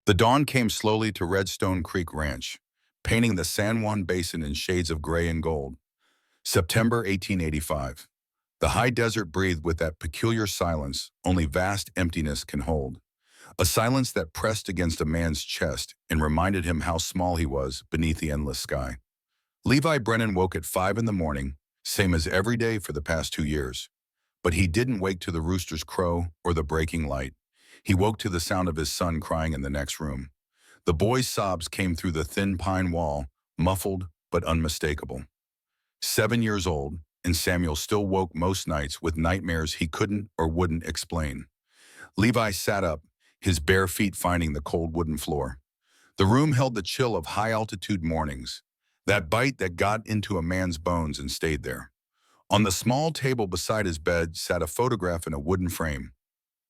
The dawn came slowly to Redstone Creek Ranch, painting the San Juan Basin in shades of gray and gold. September 1885. The high desert breathed with that peculiar silence only vast emptiness can hold. A silence that pressed against a man's chest and reminded him how small he was beneath the endless sky. Levi Brennan woke at 5 in the morning, same as every day for the past 2 years. But he didn't wake to the rooster's crow or the breaking light. He woke to the sound of his son crying in the next room. The boy's sobs came through the thin pine wall, muffled but unmistakable. 7 years old, and Samuel still woke most nights with nightmares he couldn't or wouldn't explain. Levi sat up, his bare feet finding the cold wooden floor. The room held the chill of high-altitude mornings, that bite that got into a man's bones and stayed there. On the small table beside his bed sat a photograph in a wooden frame.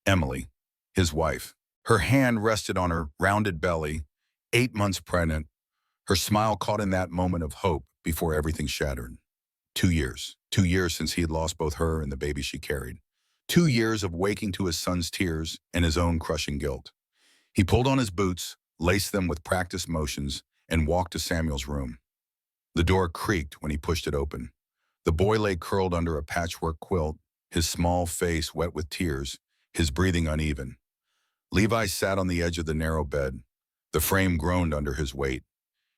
Emily, his wife. Her hand rested on her rounded belly, 8 months pregnant, her smile caught in that moment of hope before everything shattered. 2 years. 2 years since he had lost both her and the baby she carried. 2 years of waking to his son's tears and his own crushing guilt. He pulled on his boots, laced them with practiced motions, and walked to Samuel's room. The door creaked when he pushed it open. The boy lay curled under a patchwork quilt, his small face wet with tears, his breathing uneven. Levi sat on the edge of the narrow bed. The frame groaned under his weight.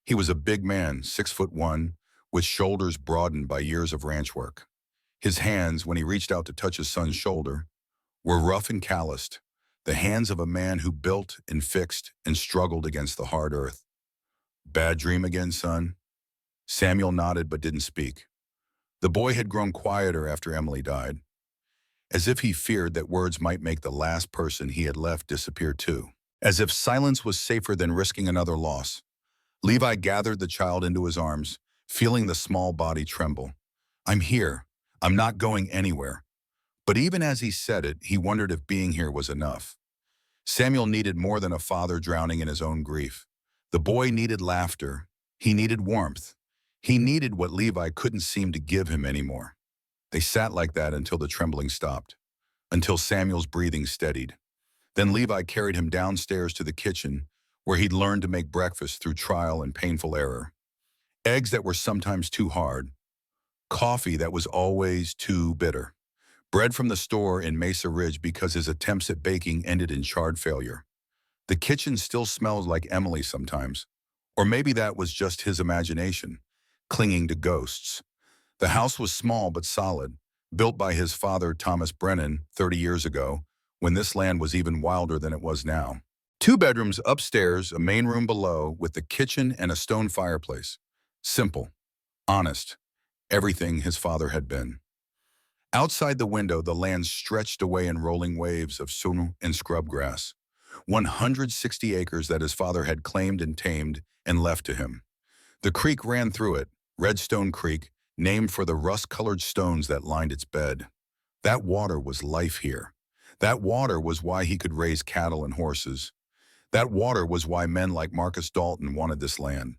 He was a big man, 6'1", with shoulders broadened by years of ranch work. His hands, when he reached out to touch his son's shoulder, were rough and calloused, the hands of a man who built and fixed and struggled against the hard earth. "Bad dream again, son?" Samuel nodded but didn't speak. The boy had grown quieter after Emily died, as if he feared that words might make the last person he had left disappear too. As if silence was safer than risking another loss. Levi gathered the child into his arms, feeling the small body tremble. "I'm here. I'm not going anywhere." But even as he said it, he wondered if being here was enough. Samuel needed more than a father drowning in his own grief. The boy needed laughter. He needed warmth. He needed what Levi couldn't seem to give him anymore. They sat like that until the trembling stopped, until Samuel's breathing steadied. Then Levi carried him downstairs to the kitchen, where he'd learned to make breakfast through trial and painful error. Eggs that were sometimes too hard. Coffee that was always too bitter. Bread from the store in Mesa Ridge because his attempts at baking ended in charred failure. The kitchen still smelled like Emily sometimes. Or maybe that was just his imagination, clinging to ghosts. The house was small but solid, built by his father Thomas Brennan 30 years ago, when this land was even wilder than it was now. 2 bedrooms upstairs, a main room below, with the kitchen and a stone fireplace. Simple, honest, everything his father had been. Outside the window, the land stretched away in rolling waves of sunu and scrub grass. 160 acres that his father had claimed and tamed and left to him. The creek ran through it, Redstone Creek, named for the rust-colored stones that lined its bed. That water was life here. That water was why he could raise cattle and horses. That water was why men like Marcus Dalton wanted this land.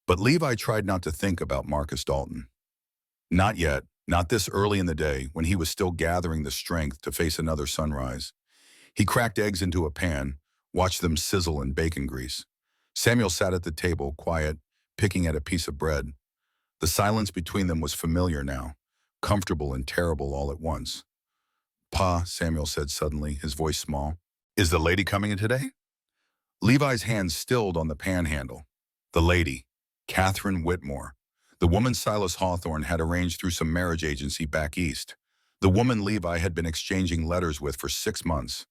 But Levi tried not to think about Marcus Dalton. Not yet, not this early in the day when he was still gathering the strength to face another sunrise. He cracked eggs into a pan, watched them sizzle in bacon grease. Samuel sat at the table, quiet, picking at a piece of bread. The silence between them was familiar now, comfortable and terrible all at once. "Pa," Samuel said suddenly, his voice small, "is the lady coming in today?" Levi's hand stilled on the panhandle. The lady, Catherine Whitmore. The woman Silas Hawthorne had arranged through some marriage agency back east. The woman Levi had been exchanging letters with for 6 months.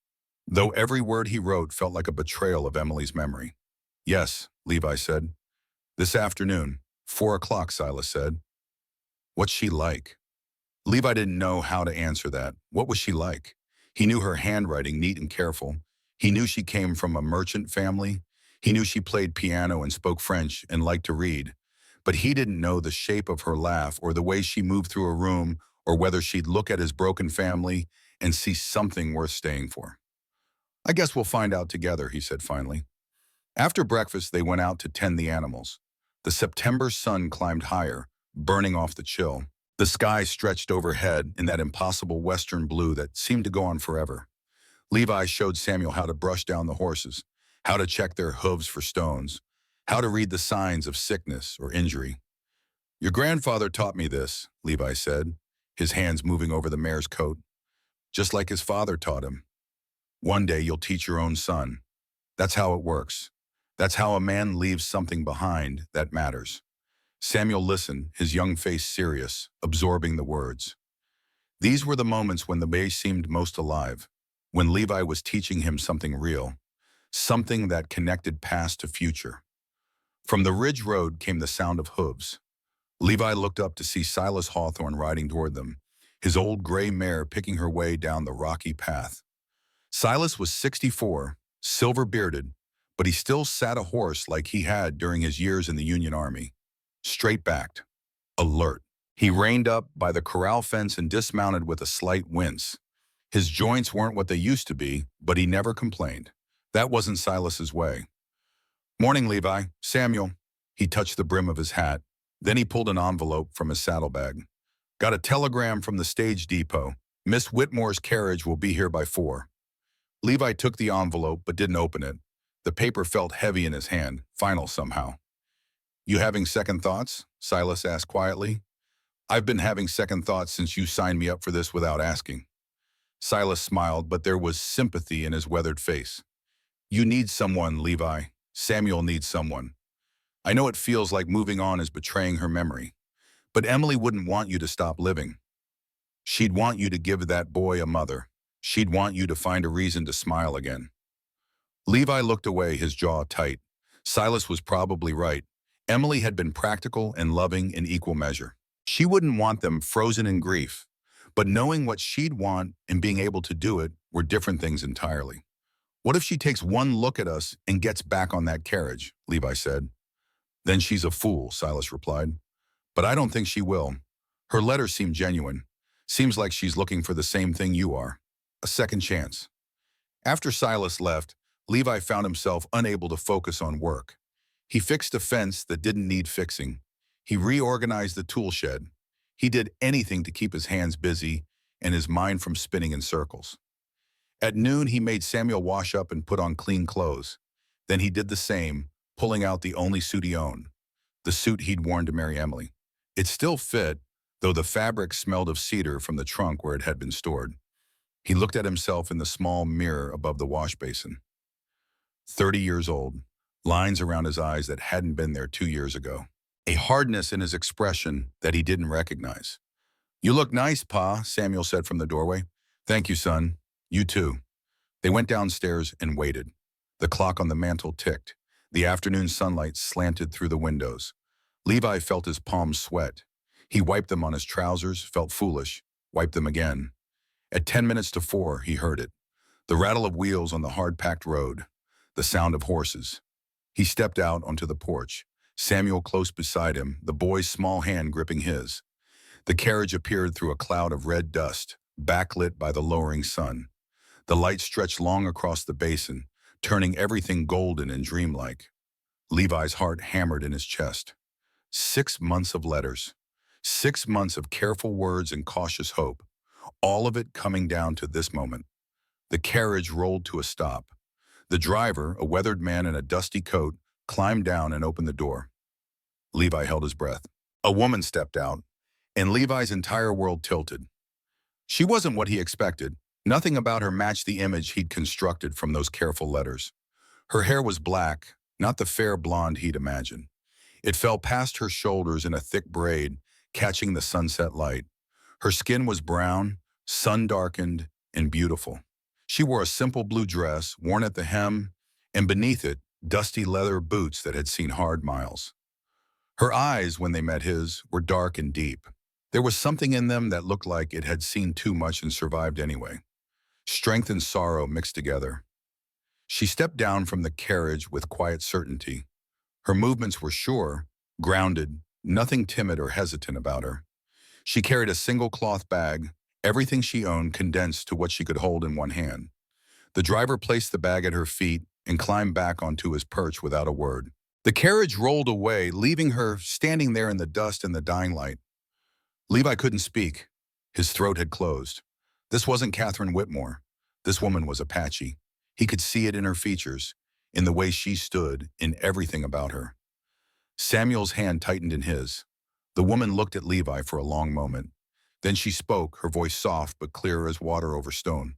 Though every word he wrote felt like a betrayal of Emily's memory. "Yes," Levi said. "This afternoon, 4 o'clock," Silas said. "What's she like?" Levi didn't know how to answer that. What was she like? He knew her handwriting, neat and careful. He knew she came from a merchant family. He knew she played piano and spoke French and liked to read. But he didn't know the shape of her laugh or the way she moved through a room or whether she'd look at his broken family and see something worth staying for. "I guess we'll find out together," he said finally. After breakfast, they went out to tend the animals. The September sun climbed higher, burning off the chill. The sky stretched overhead in that impossible western blue that seemed to go on forever. Levi showed Samuel how to brush down the horses, how to check their hooves for stones, how to read the signs of sickness or injury. Your grandfather taught me this, Levi said, his hands moving over the mare's coat, just like his father taught him. One day you'll teach your own son. That's how it works. That's how a man leaves something behind that matters. Samuel listened, his young face serious, absorbing the words. These were the moments when the bay seemed most alive, when Levi was teaching him something real, something that connected past to future. From the ridge road came the sound of hooves. Levi looked up to see Silas Hawthorne riding toward them, his old gray mare picking her way down the rocky path. Silas was 64, silver-bearded, but he still sat a horse like he had during his years in the Union Army. Straight-backed, alert. He reined up by the corral fence and dismounted with a slight wince. His joints weren't what they used to be, but he never complained. That wasn't Silas's way. Morning, Levi. Samuel. He touched the brim of his hat. Then he pulled an envelope from his saddlebag. Got a telegram from the stage depot. Miss Whitmore's carriage will be here by 4. Levi took the envelope but didn't open it. The paper felt heavy in his hand, final somehow. You having second thoughts? Silas asked quietly. I've been having second thoughts since you signed me up for this without asking. Silas smiled, but there was sympathy in his weathered face. You need someone, Levi. Samuel needs someone. I know it feels like moving on is betraying her memory, but Emily wouldn't want you to stop living. She'd want you to give that boy a mother. She'd want you to find a reason to smile again. Levi looked away, his jaw tight. Silas was probably right. Emily had been practical and loving in equal measure. She wouldn't want them frozen in grief, but knowing what she'd want and being able to do it were different things entirely. What if she takes one look at us and gets back on that carriage? Levi said. Then she's a fool, Silas replied. But I don't think she will. Her letters seem genuine. Seems like she's looking for the same thing you are. A second chance. After Silas left, Levi found himself unable to focus on work. He fixed a fence that didn't need fixing. He reorganized the tool shed. He did anything to keep his hands busy and his mind from spinning in circles. At noon, he made Samuel wash up and put on clean clothes. Then he did the same, pulling out the only suit he owned, the suit he'd worn to marry Emily. It still fit, though the fabric smelled of cedar from the trunk where it had been stored. He looked at himself in the small mirror above the wash basin. 30 years old, lines around his eyes that hadn't been there 2 years ago. A hardness in his expression that he didn't recognize. You look nice, Pa, Samuel said from the doorway. Thank you, son. You too. They went downstairs and waited. The clock on the mantel ticked. The afternoon sunlight slanted through the windows. Levi felt his palms sweat. He wiped them on his trousers, felt foolish, wiped them again. At 10 minutes to 4, he heard it. The rattle of wheels on the hard-packed road. The sound of horses. He stepped out onto the porch, Samuel close beside him, the boy's small hand gripping his. The carriage appeared through a cloud of red dust, backlit by the lowering sun. The light stretched long across the basin, turning everything golden and dreamlike. Levi's heart hammered in his chest. 6 months of letters. 6 months of careful words and cautious hope. All of it coming down to this moment. The carriage rolled to a stop. The driver, a weathered man in a dusty coat, climbed down and opened the door. Levi held his breath. A woman stepped out, and Levi's entire world tilted. She wasn't what he expected. Nothing about her matched the image he'd constructed from those careful letters. Her hair was black, not the fair blonde he'd imagined. It fell past her shoulders in a thick braid, catching the sunset light. Her skin was brown, sun-darkened, and beautiful. She wore a simple blue dress, worn at the hem, and beneath it, dusty leather boots that had seen hard miles. Her eyes, when they met his, were dark and deep. There was something in them that looked like it had seen too much and survived anyway. Strength and sorrow mixed together. She stepped down from the carriage with quiet certainty. Her movements were sure, grounded, nothing timid or hesitant about her. She carried a single cloth bag, everything she owned condensed to what she could hold in one hand. The driver placed the bag at her feet and climbed back onto his perch without a word. The carriage rolled away, leaving her standing there in the dust and the dying light. Levi couldn't speak. His throat had closed. This wasn't Catherine Whitmore. This woman was Apache. He could see it in her features, in the way she stood, in everything about her. Samuel's hand tightened in his. The woman looked at Levi for a long moment. Then she spoke, her voice soft but clear as water over stone.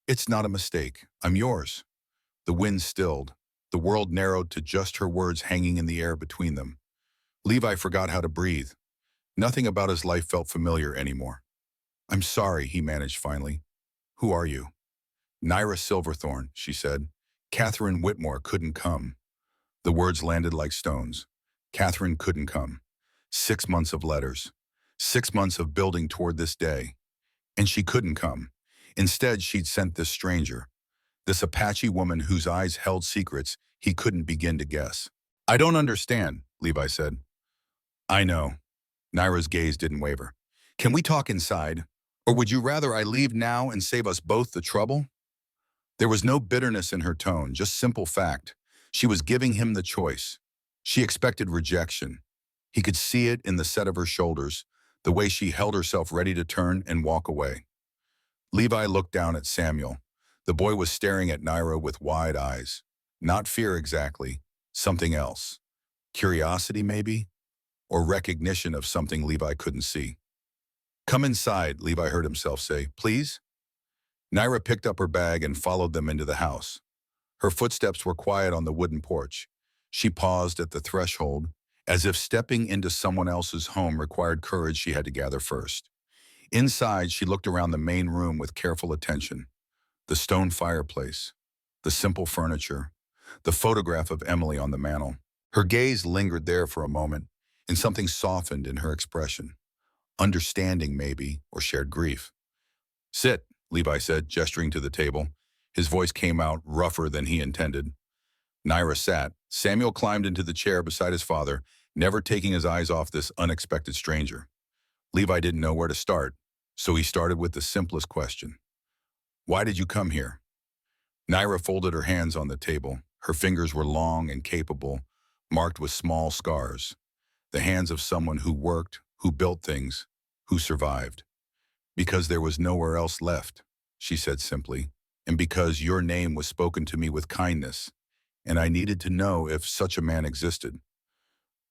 "It's not a mistake. I'm yours." The wind stilled. The world narrowed to just her words hanging in the air between them. Levi forgot how to breathe. Nothing about his life felt familiar anymore. "I'm sorry," he managed finally. "Who are you?" "Naira Silverthorne," she said. "Catherine Whitmore couldn't come." The words landed like stones. Catherine couldn't come. 6 months of letters. 6 months of building toward this day. And she couldn't come. Instead, she'd sent this stranger. This Apache woman whose eyes held secrets he couldn't begin to guess. "I don't understand," Levi said. "I know." Naira's gaze didn't waver. "Can we talk inside? Or would you rather I leave now and save us both the trouble?" There was no bitterness in her tone, just simple fact. She was giving him the choice. She expected rejection. He could see it in the set of her shoulders, the way she held herself ready to turn and walk away. Levi looked down at Samuel. The boy was staring at Naira with wide eyes. Not fear exactly, something else. Curiosity maybe? Or recognition of something Levi couldn't see. "Come inside," Levi heard himself say. "Please?" Naira picked up her bag and followed them into the house. Her footsteps were quiet on the wooden porch. She paused at the threshold, as if stepping into someone else's home required courage she had to gather first. Inside, she looked around the main room with careful attention. The stone fireplace, the simple furniture, the photograph of Emily on the mantel. Her gaze lingered there for a moment, and something softened in her expression. Understanding, maybe, or shared grief. "Sit," Levi said, gesturing to the table. His voice came out rougher than he intended. Naira sat. Samuel climbed into the chair beside his father, never taking his eyes off this unexpected stranger. Levi didn't know where to start, so he started with the simplest question. "Why did you come here?" Naira folded her hands on the table. Her fingers were long and capable, marked with small scars. The hands of someone who worked, who built things, who survived. "Because there was nowhere else left," she said simply, "and because your name was spoken to me with kindness, and I needed to know if such a man existed."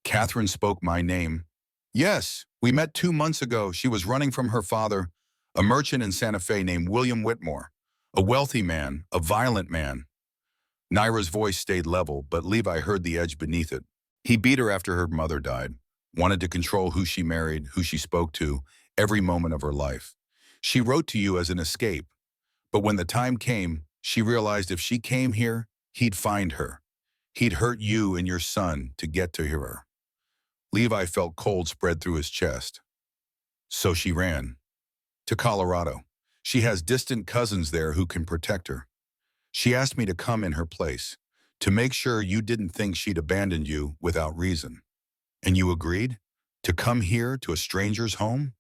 "Catherine spoke my name." "Yes, we met 2 months ago. She was running from her father, a merchant in Santa Fe named William Whitmore, a wealthy man, a violent man." Naira's voice stayed level, but Levi heard the edge beneath it. "He beat her after her mother died, wanted to control who she married, who she spoke to, every moment of her life. She wrote to you as an escape, but when the time came, she realized if she came here, he'd find her. He'd hurt you and your son to get to her." Levi felt cold spread through his chest. "So she ran to Colorado. She has distant cousins there who can protect her. She asked me to come in her place, to make sure you didn't think she'd abandoned you without reason. And you agreed? To come here to a stranger's home?"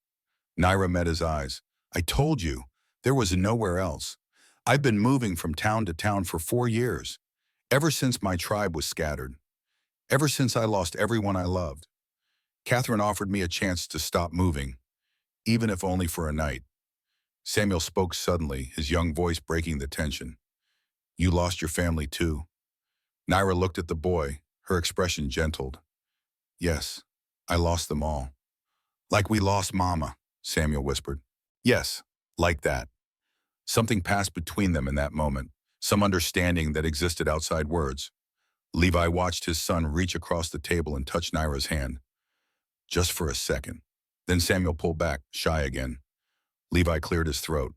Naira met his eyes. "I told you, there was nowhere else. I've been moving from town to town for 4 years, ever since my tribe was scattered, ever since I lost everyone I loved. Catherine offered me a chance to stop moving, even if only for a night." Samuel spoke suddenly, his young voice breaking the tension. "You lost your family too?" Naira looked at the boy, her expression gentled. "Yes, I lost them all." "Like we lost Mama," Samuel whispered. "Yes, like that." Something passed between them in that moment, some understanding that existed outside words. Levi watched his son reach across the table and touch Naira's hand. Just for a second. Then Samuel pulled back, shy again. Levi cleared his throat.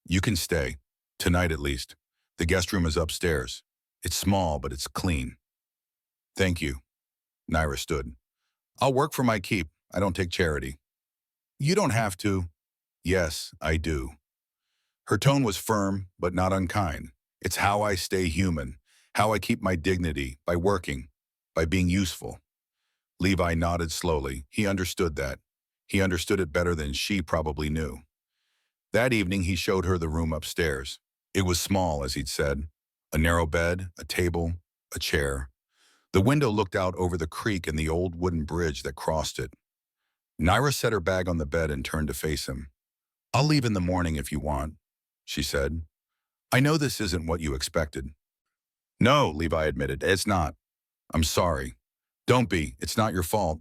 "You can stay. Tonight at least. The guest room is upstairs. It's small, but it's clean." "Thank you." Naira stood. "I'll work for my keep. I don't take charity." "You don't have to." "Yes, I do." Her tone was firm, but not unkind. "It's how I stay human, how I keep my dignity, by working, by being useful." Levi nodded slowly. He understood that. He understood it better than she probably knew. That evening, he showed her the room upstairs. It was small, as he'd said. A narrow bed, a table, a chair. The window looked out over the creek and the old wooden bridge that crossed it. Naira set her bag on the bed and turned to face him. "I'll leave in the morning if you want," she said. "I know this isn't what you expected." No, Levi admitted, it's not. I'm sorry. Don't be. It's not your fault.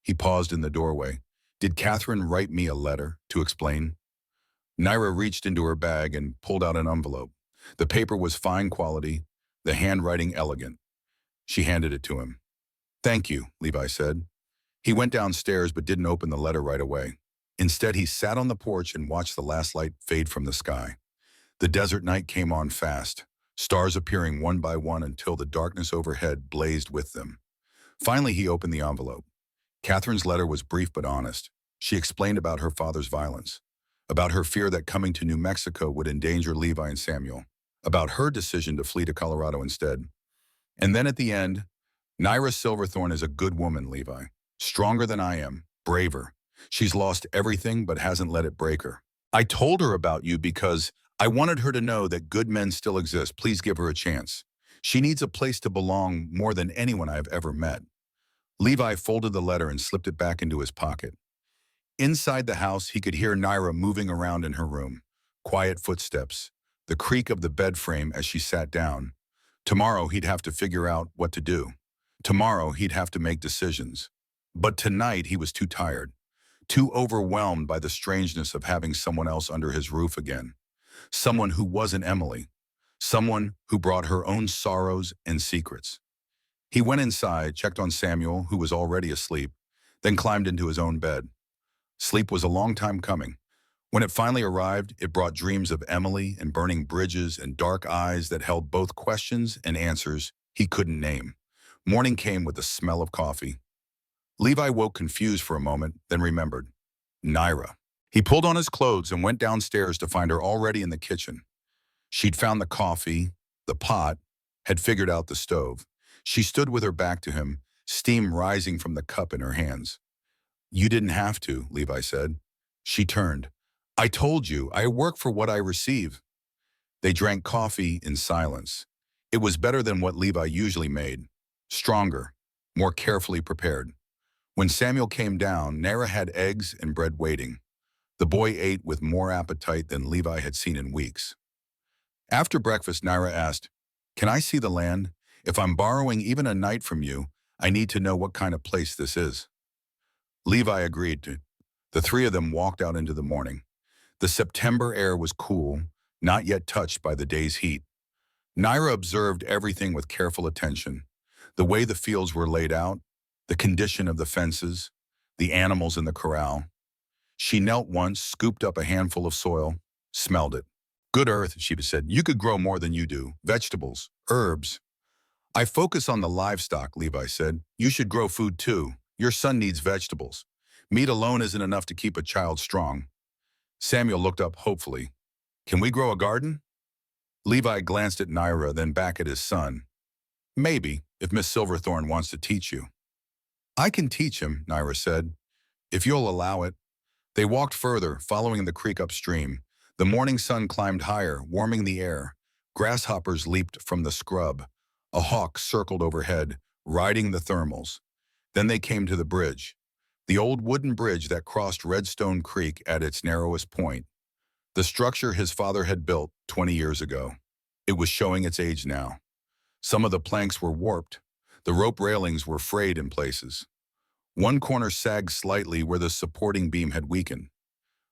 He paused in the doorway. Did Catherine write me a letter to explain? Naira reached into her bag and pulled out an envelope. The paper was fine quality, the handwriting elegant. She handed it to him. Thank you, Levi said. He went downstairs but didn't open the letter right away. Instead, he sat on the porch and watched the last light fade from the sky. The desert night came on fast, stars appearing one by one until the darkness overhead blazed with them. Finally, he opened the envelope. Catherine's letter was brief but honest. She explained about her father's violence, about her fear that coming to New Mexico would endanger Levi and Samuel, about her decision to flee to Colorado instead. And then at the end, Naira Silverthorne is a good woman, Levi. Stronger than I am, braver. She's lost everything but hasn't let it break her. I told her about you because I wanted her to know that good men still exist. Please give her a chance. She needs a place to belong more than anyone I've ever met. Levi folded the letter and slipped it back into his pocket. Inside the house, he could hear Naira moving around in her room. Quiet footsteps, the creak of the bed frame as she sat down. Tomorrow, he'd have to figure out what to do. Tomorrow, he'd have to make decisions. But tonight, he was too tired, too overwhelmed by the strangeness of having someone else under his roof again. Someone who wasn't Emily. Someone who brought her own sorrows and secrets. He went inside, checked on Samuel, who was already asleep, then climbed into his own bed. Sleep was a long time coming. When it finally arrived, it brought dreams of Emily and burning bridges and dark eyes that held both questions and answers he couldn't name. Morning came with the smell of coffee. Levi woke confused for a moment, then remembered. Naira. He pulled on his clothes and went downstairs to find her already in the kitchen. She'd found the coffee, the pot, had figured out the stove. She stood with her back to him, steam rising from the cup in her hands. You didn't have to, Levi said. She turned. I told you, I work for what I receive. They drank coffee in silence. It was better than what Levi usually made. Stronger, more carefully prepared. When Samuel came down, Naira had eggs and bread waiting. The boy ate with more appetite than Levi had seen in weeks. After breakfast, Naira asked, Can I see the land? If I'm borrowing even a night from you, I need to know what kind of place this is. Levi agreed to. The three of them walked out into the morning. The September air was cool, not yet touched by the day's heat. Naira observed everything with careful attention. The way the fields were laid out, the condition of the fences, the animals in the corral. She knelt once, scooped up a handful of soil, smelled it. Good earth, she said. You could grow more than you do. Vegetables, herbs. I focus on the livestock, Levi said. You should grow food too. Your son needs vegetables. Meat alone isn't enough to keep a child strong. Samuel looked up hopefully. Can we grow a garden? Levi glanced at Naira, then back at his son. Maybe, if Miss Silverthorne wants to teach you. I can teach him, Naira said, if you'll allow it. They walked further, following the creek upstream. The morning sun climbed higher, warming the air. Grasshoppers leaped from the scrub. A hawk circled overhead, riding the thermals. Then they came to the bridge, the old wooden bridge that crossed Redstone Creek at its narrowest point. The structure his father had built 20 years ago. It was showing its age now. Some of the planks were warped. The rope railings were frayed in places. One corner sagged slightly where the supporting beam had weakened.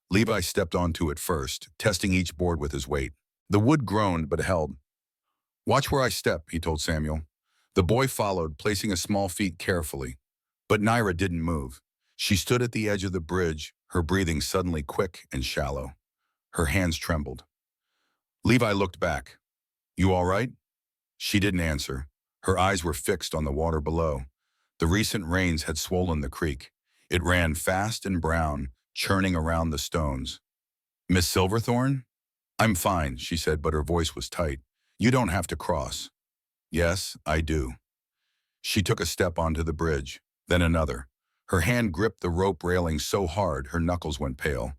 Levi stepped onto it first, testing each board with his weight. The wood groaned but held. Watch where I step, he told Samuel. The boy followed, placing his small feet carefully. But Naira didn't move. She stood at the edge of the bridge, her breathing suddenly quick and shallow. Her hands trembled. Levi looked back. You all right? She didn't answer. Her eyes were fixed on the water below. The recent rains had swollen the creek. It ran fast and brown, churning around the stones. Miss Silverthorne? I'm fine, she said, but her voice was tight. You don't have to cross. Yes, I do. She took a step onto the bridge, then another. Her hand gripped the rope railing so hard her knuckles went pale.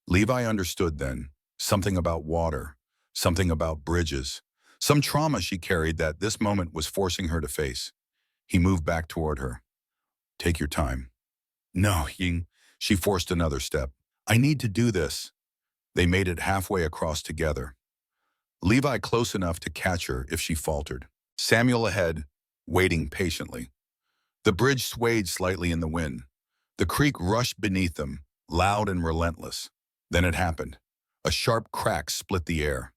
Levi understood then. Something about water, something about bridges, some trauma she carried that this moment was forcing her to face. He moved back toward her. Take your time. No, Ying. She forced another step. I need to do this. They made it halfway across together. Levi close enough to catch her if she faltered. Samuel ahead, waiting patiently. The bridge swayed slightly in the wind. The creek rushed beneath them, loud and relentless. Then it happened. A sharp crack split the air.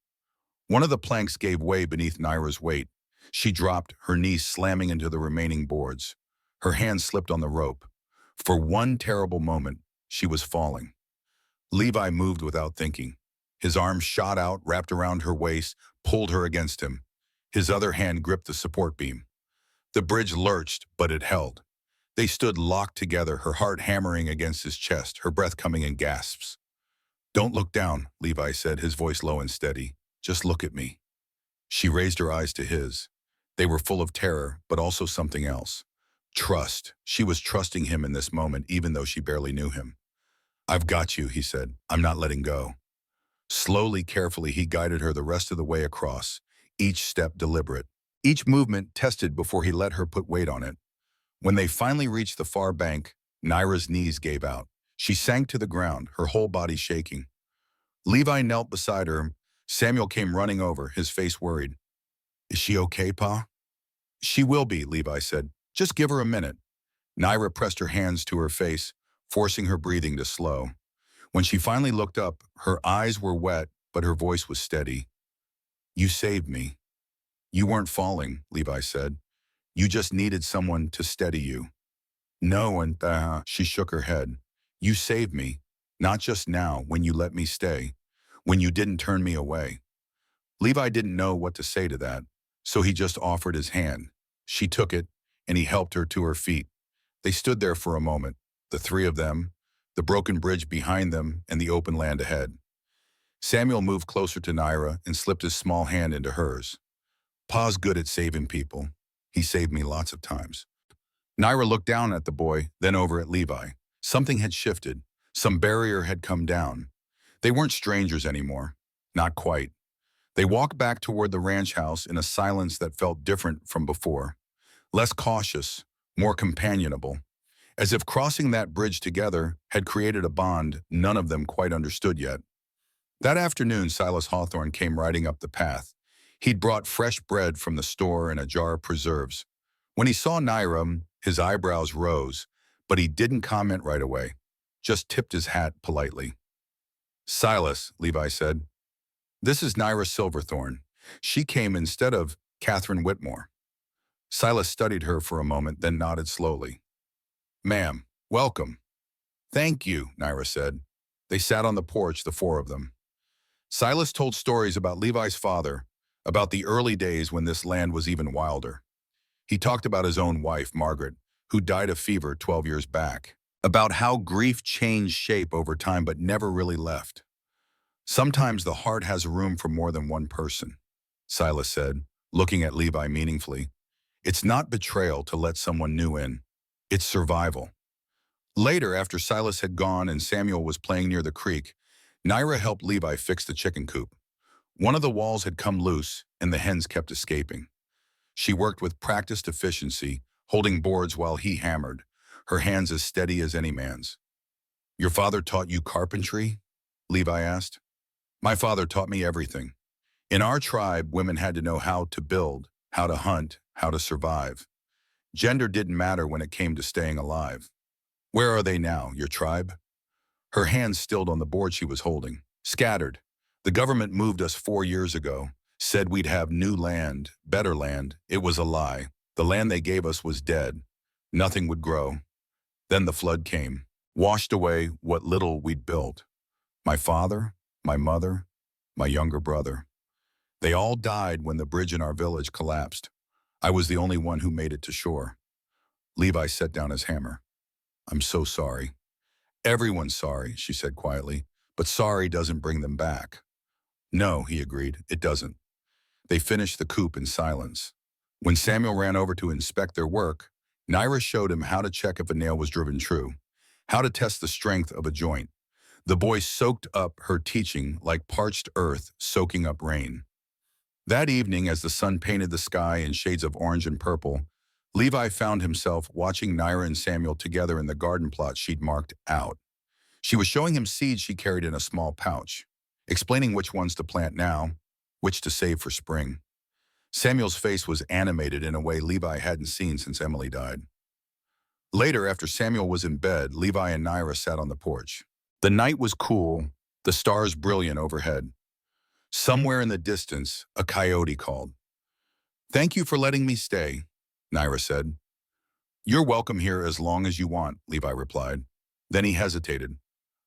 One of the planks gave way beneath Naira's weight. She dropped, her knees slamming into the remaining boards. Her hand slipped on the rope. For one terrible moment, she was falling. Levi moved without thinking. His arm shot out, wrapped around her waist, pulled her against him. His other hand gripped the support beam. The bridge lurched, but it held. They stood locked together, her heart hammering against his chest, her breath coming in gasps. "Don't look down," Levi said, his voice low and steady. "Just look at me." She raised her eyes to his. They were full of terror, but also something else. Trust. She was trusting him in this moment, even though she barely knew him. "I've got you," he said. "I'm not letting go." Slowly, carefully, he guided her the rest of the way across, each step deliberate, each movement tested before he let her put weight on it. When they finally reached the far bank, Naira's knees gave out. She sank to the ground, her whole body shaking. Levi knelt beside her. Samuel came running over, his face worried. "Is she okay, Pa?" "She will be," Levi said. "Just give her a minute." Naira pressed her hands to her face, forcing her breathing to slow. When she finally looked up, her eyes were wet, but her voice was steady. "You saved me." "You weren't falling," Levi said. "You just needed someone to steady you." "No," and she shook her head. "You saved me, not just now, when you let me stay, when you didn't turn me away." Levi didn't know what to say to that, so he just offered his hand. She took it, and he helped her to her feet. They stood there for a moment, the three of them, the broken bridge behind them, and the open land ahead. Samuel moved closer to Naira and slipped his small hand into hers. "Pa's good at saving people. He saved me lots of times." Naira looked down at the boy, then over at Levi. Something had shifted. Some barrier had come down. They weren't strangers anymore. Not quite. They walked back toward the ranch house in a silence that felt different from before. Less cautious, more companionable. As if crossing that bridge together had created a bond none of them quite understood yet. That afternoon, Silas Hawthorne came riding up the path. He'd brought fresh bread from the store and a jar of preserves. When he saw Naira, his eyebrows rose, but he didn't comment right away, just tipped his hat politely. "Silas," Levi said, "this is Naira Silverthorne. She came instead of Catherine Whitmore." Silas studied her for a moment, then nodded slowly. "Ma'am, welcome." "Thank you," Naira said. They sat on the porch, the four of them. Silas told stories about Levi's father, about the early days when this land was even wilder. He talked about his own wife, Margaret, who died of fever 12 years back, about how grief changed shape over time but never really left. "Sometimes the heart has room for more than one person," Silas said, looking at Levi meaningfully. "It's not betrayal to let someone new in. It's survival." Later, after Silas had gone and Samuel was playing near the creek, Naira helped Levi fix the chicken coop. One of the walls had come loose, and the hens kept escaping. She worked with practiced efficiency, holding boards while he hammered, her hands as steady as any man's. "Your father taught you carpentry?" Levi asked. "My father taught me everything. In our tribe, women had to know how to build, how to hunt, how to survive. Gender didn't matter when it came to staying alive." "Where are they now, your tribe?" Her hands stilled on the board she was holding. "Scattered. The government moved us 4 years ago, said we'd have new land, better land. It was a lie. The land they gave us was dead. Nothing would grow. Then the flood came, washed away what little we'd built. My father, my mother, my younger brother. They all died when the bridge in our village collapsed. I was the only one who made it to shore." Levi set down his hammer. "I'm so sorry." "Everyone's sorry," she said quietly, "but sorry doesn't bring them back." "No," he agreed, "it doesn't." They finished the coop in silence. When Samuel ran over to inspect their work, Naira showed him how to check if a nail was driven true, how to test the strength of a joint. The boy soaked up her teaching like parched earth soaking up rain. That evening, as the sun painted the sky in shades of orange and purple, Levi found himself watching Naira and Samuel together in the garden plot she'd marked out. She was showing him seeds she carried in a small pouch, explaining which ones to plant now, which to save for spring. Samuel's face was animated in a way Levi hadn't seen since Emily died. Later, after Samuel was in bed, Levi and Naira sat on the porch. The night was cool, the stars brilliant overhead. Somewhere in the distance, a coyote called. "Thank you for letting me stay," Naira said. "You're welcome here as long as you want," Levi replied. Then he hesitated.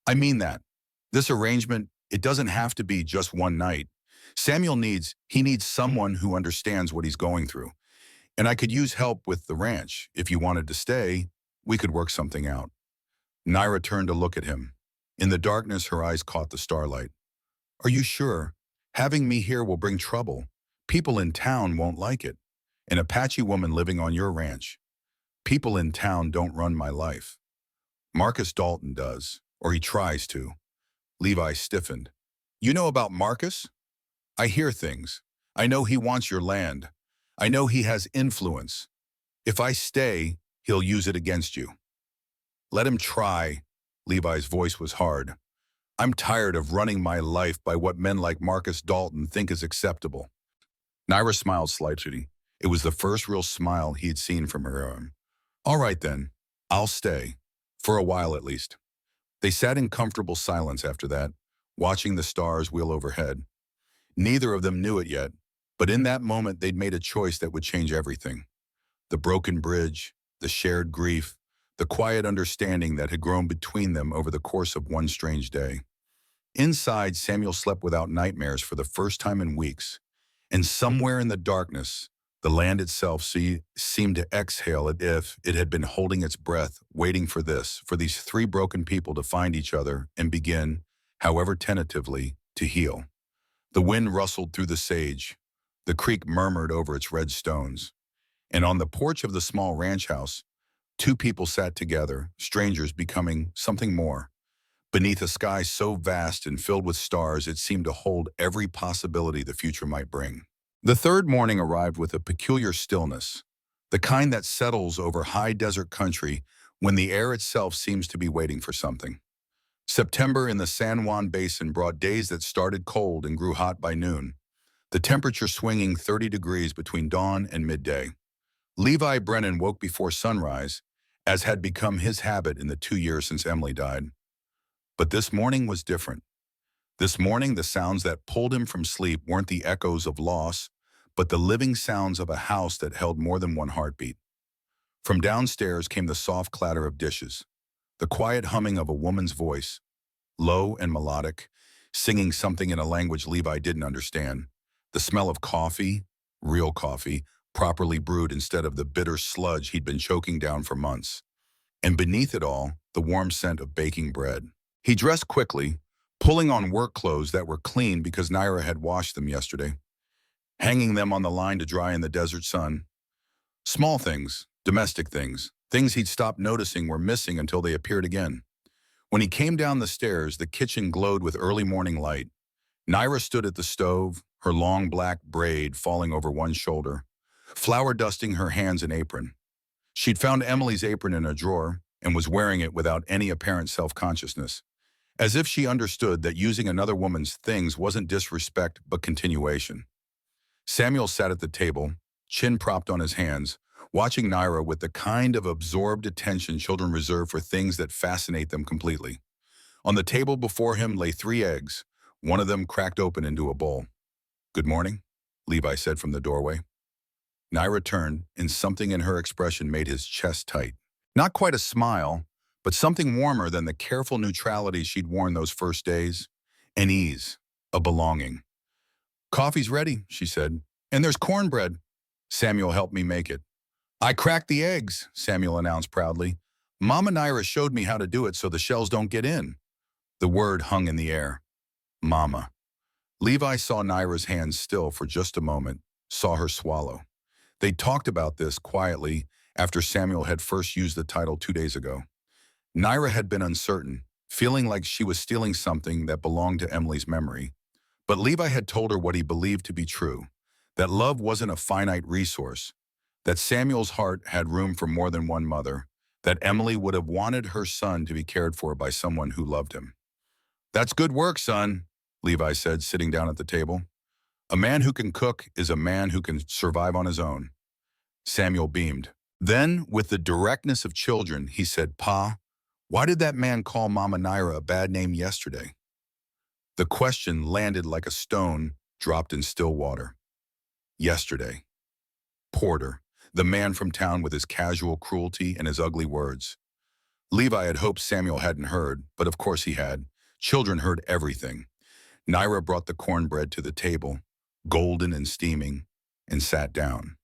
"I mean that. This arrangement, it doesn't have to be just one night. He needs someone who understands what he's going through. And I could use help with the ranch. If you wanted to stay, we could work something out." Naira turned to look at him. In the darkness, her eyes caught the starlight. "Are you sure? Having me here will bring trouble. People in town won't like it. An Apache woman living on your ranch. People in town don't run my life. Marcus Dalton does, or he tries to." Levi stiffened. "You know about Marcus? I hear things. I know he wants your land. I know he has influence. If I stay, he'll use it against you." "Let him try." Levi's voice was hard. "I'm tired of running my life by what men like Marcus Dalton think is acceptable." Naira smiled slightly. It was the first real smile he had seen from her. "All right then, I'll stay. For a while at least." They sat in comfortable silence after that, watching the stars wheel overhead. Neither of them knew it yet, but in that moment they'd made a choice that would change everything. The broken bridge, the shared grief, the quiet understanding that had grown between them over the course of one strange day. Inside, Samuel slept without nightmares for the first time in weeks, and somewhere in the darkness, the land itself seemed to exhale as if it had been holding its breath, waiting for these three broken people to find each other and begin, however tentatively, to heal. The wind rustled through the sage. The creek murmured over its red stones. And on the porch of the small ranch house, two people sat together, strangers becoming something more. Beneath a sky so vast and filled with stars it seemed to hold every possibility the future might bring. The third morning arrived with a peculiar stillness, the kind that settles over high desert country when the air itself seems to be waiting for something. September in the San Juan Basin brought days that started cold and grew hot by noon, the temperature swinging 30 degrees between dawn and midday. Levi Brennan woke before sunrise, as had become his habit in the 2 years since Emily died. But this morning was different. This morning, the sounds that pulled him from sleep weren't the echoes of loss, but the living sounds of a house that held more than one heartbeat. From downstairs came the soft clatter of dishes, the quiet humming of a woman's voice, low and melodic, singing something in a language Levi didn't understand, the smell of coffee, real coffee, properly brewed instead of the bitter sludge he'd been choking down for months. And beneath it all, the warm scent of baking bread. He dressed quickly, pulling on work clothes that were clean because Naira had washed them yesterday, hanging them on the line to dry in the desert sun. Small things, domestic things, things he'd stopped noticing were missing until they appeared again. When he came down the stairs, the kitchen glowed with early morning light. Naira stood at the stove, her long black braid falling over one shoulder, flour dusting her hands and apron. She'd found Emily's apron in a drawer and was wearing it without any apparent self-consciousness, as if she understood that using another woman's things wasn't disrespect but continuation. Samuel sat at the table, chin propped on his hands, watching Naira with the kind of absorbed attention children reserve for things that fascinate them completely. On the table before him lay 3 eggs, one of them cracked open into a bowl. "Good morning," Levi said from the doorway. Naira turned, and something in her expression made his chest tight. Not quite a smile, but something warmer than the careful neutrality she'd worn those first days. An ease, a belonging. "Coffee's ready," she said, "and there's cornbread. Samuel helped me make it." "I cracked the eggs," Samuel announced proudly. "Mama Naira showed me how to do it so the shells don't get in." The word hung in the air. Mama. Levi saw Naira's hands still for just a moment, saw her swallow. They talked about this quietly after Samuel had first used the title 2 days ago. Naira had been uncertain, feeling like she was stealing something that belonged to Emily's memory. But Levi had told her what he believed to be true, that love wasn't a finite resource, that Samuel's heart had room for more than one mother, that Emily would have wanted her son to be cared for by someone who loved him. "That's good work, son," Levi said, sitting down at the table. A man who can cook is a man who can survive on his own. Samuel beamed. Then, with the directness of children, he said, Pa, why did that man call Mama Naira a bad name yesterday? The question landed like a stone dropped in still water. Yesterday. Porter, the man from town with his casual cruelty and his ugly words. Levi had hoped Samuel hadn't heard, but of course he had. Children heard everything. Naira brought the cornbread to the table, golden and steaming, and sat down.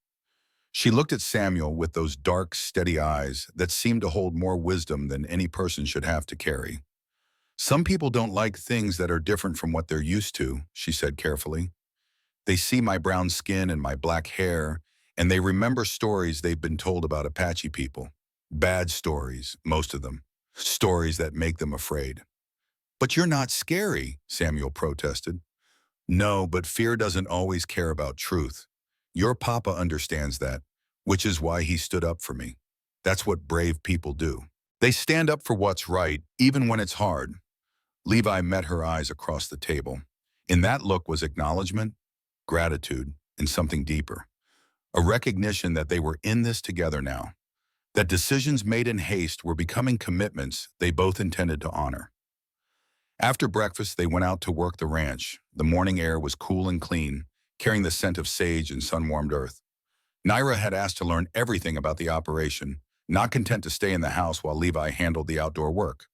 She looked at Samuel with those dark, steady eyes that seemed to hold more wisdom than any person should have to carry. Some people don't like things that are different from what they're used to, she said carefully. They see my brown skin and my black hair, and they remember stories they've been told about Apache people. Bad stories, most of them. Stories that make them afraid. But you're not scary, Samuel protested. No, but fear doesn't always care about truth. Your papa understands that, which is why he stood up for me. That's what brave people do. They stand up for what's right, even when it's hard. Levi met her eyes across the table. In that look was acknowledgement, gratitude, and something deeper. A recognition that they were in this together now. That decisions made in haste were becoming commitments they both intended to honor. After breakfast, they went out to work the ranch. The morning air was cool and clean, carrying the scent of sage and sun-warmed earth. Naira had asked to learn everything about the operation, not content to stay in the house while Levi handled the outdoor work.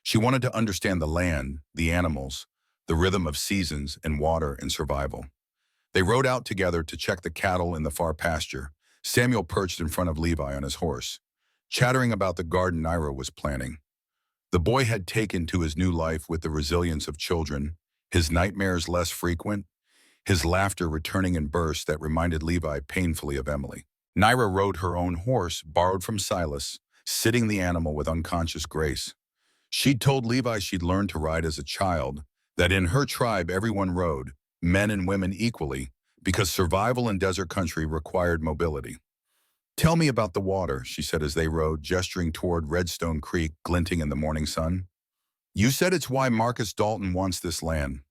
She wanted to understand the land, the animals, the rhythm of seasons and water and survival. They rode out together to check the cattle in the far pasture. Samuel perched in front of Levi on his horse, chattering about the garden Naira was planning. The boy had taken to his new life with the resilience of children, his nightmares less frequent, his laughter returning in bursts that reminded Levi painfully of Emily. Naira rode her own horse, borrowed from Silas, sitting the animal with unconscious grace. She'd told Levi she'd learned to ride as a child, that in her tribe everyone rode, men and women equally, because survival in desert country required mobility. Tell me about the water, she said as they rode, gesturing toward Redstone Creek glinting in the morning sun. You said it's why Marcus Dalton wants this land.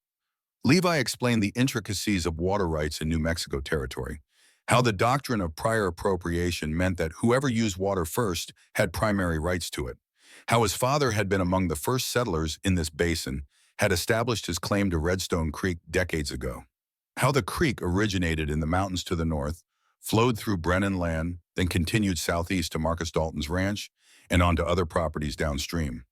Levi explained the intricacies of water rights in New Mexico territory, how the doctrine of prior appropriation meant that whoever used water first had primary rights to it, how his father had been among the first settlers in this basin, had established his claim to Redstone Creek decades ago, how the creek originated in the mountains to the north, flowed through Brennan land, then continued southeast to Marcus Dalton's ranch and onto other properties downstream.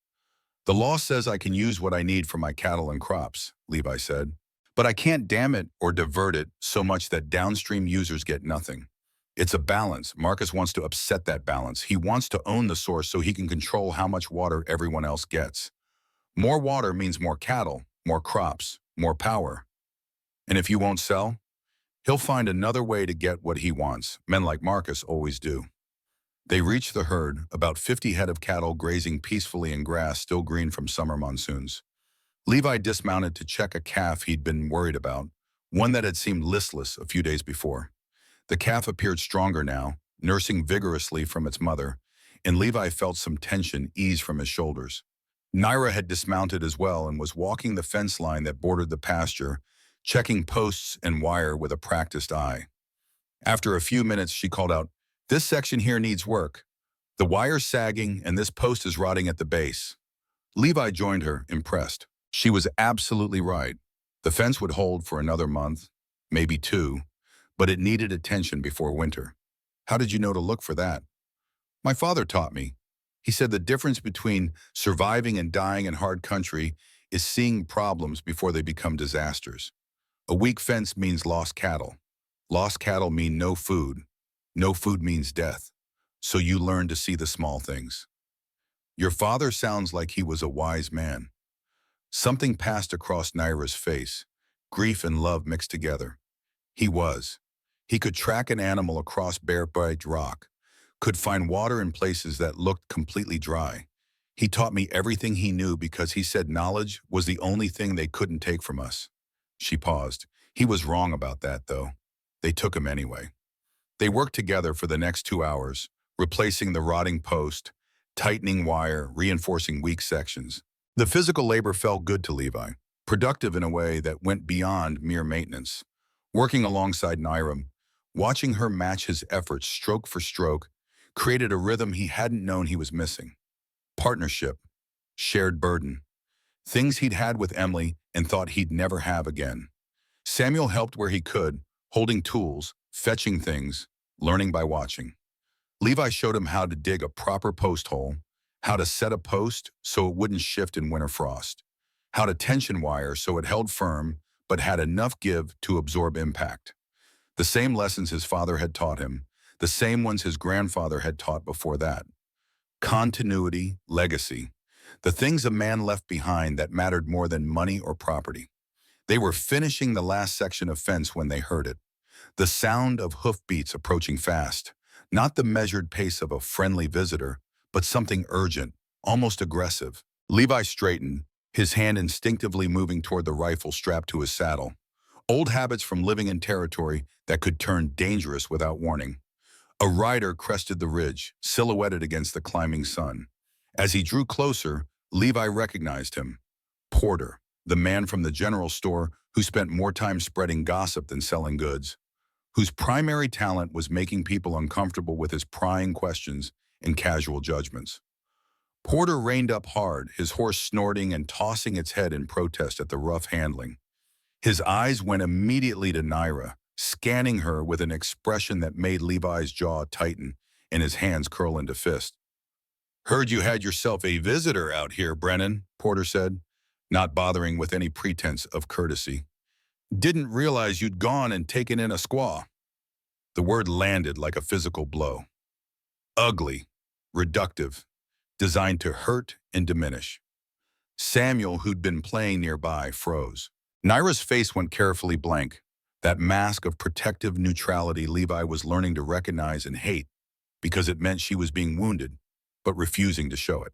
The law says I can use what I need for my cattle and crops, Levi said, but I can't dam it or divert it so much that downstream users get nothing. It's a balance. Marcus wants to upset that balance. He wants to own the source so he can control how much water everyone else gets. More water means more cattle, more crops, more power. And if you won't sell, he'll find another way to get what he wants. Men like Marcus always do. They reached the herd, about 50 head of cattle grazing peacefully in grass still green from summer monsoons. Levi dismounted to check a calf he'd been worried about, one that had seemed listless a few days before. The calf appeared stronger now, nursing vigorously from its mother, and Levi felt some tension ease from his shoulders. Naira had dismounted as well and was walking the fence line that bordered the pasture, checking posts and wire with a practiced eye. After a few minutes, she called out, "This section here needs work. The wire's sagging and this post is rotting at the base." Levi joined her, impressed. She was absolutely right. The fence would hold for another month, maybe two, but it needed attention before winter. How did you know to look for that? My father taught me. He said the difference between surviving and dying in hard country is seeing problems before they become disasters. A weak fence means lost cattle. Lost cattle mean no food. No food means death. So you learn to see the small things. Your father sounds like he was a wise man. Something passed across Naira's face, grief and love mixed together. He was. He could track an animal across bare bright rock, could find water in places that looked completely dry. He taught me everything he knew because he said knowledge was the only thing they couldn't take from us. She paused. He was wrong about that, though. They took him anyway. They worked together for the next 2 hours, replacing the rotting post, tightening wire, reinforcing weak sections. The physical labor felt good to Levi, productive in a way that went beyond mere maintenance. Working alongside Naira, watching her match his efforts stroke for stroke, created a rhythm he hadn't known he was missing. Partnership, shared burden, things he'd had with Emily and thought he'd never have again. Samuel helped where he could, holding tools, fetching things, learning by watching. Levi showed him how to dig a proper post hole, how to set a post so it wouldn't shift in winter frost, how to tension wire so it held firm but had enough give to absorb impact. The same lessons his father had taught him, the same ones his grandfather had taught before that. Continuity, legacy, the things a man left behind that mattered more than money or property. They were finishing the last section of fence when they heard it. The sound of hoofbeats approaching fast, not the measured pace of a friendly visitor, but something urgent, almost aggressive. Levi straightened, his hand instinctively moving toward the rifle strapped to his saddle. Old habits from living in territory that could turn dangerous without warning. A rider crested the ridge, silhouetted against the climbing sun. As he drew closer, Levi recognized him. Porter, the man from the general store who spent more time spreading gossip than selling goods, whose primary talent was making people uncomfortable with his prying questions and casual judgments. Porter reined up hard, his horse snorting and tossing its head in protest at the rough handling. His eyes went immediately to Naira, scanning her with an expression that made Levi's jaw tighten and his hands curl into fist. "Heard you had yourself a visitor out here, Brennan," Porter said, not bothering with any pretense of courtesy. "Didn't realize you'd gone and taken in a squaw." The word landed like a physical blow. Ugly, reductive, designed to hurt and diminish. Samuel, who'd been playing nearby, froze. Naira's face went carefully blank, that mask of protective neutrality Levi was learning to recognize and hate because it meant she was being wounded, but refusing to show it.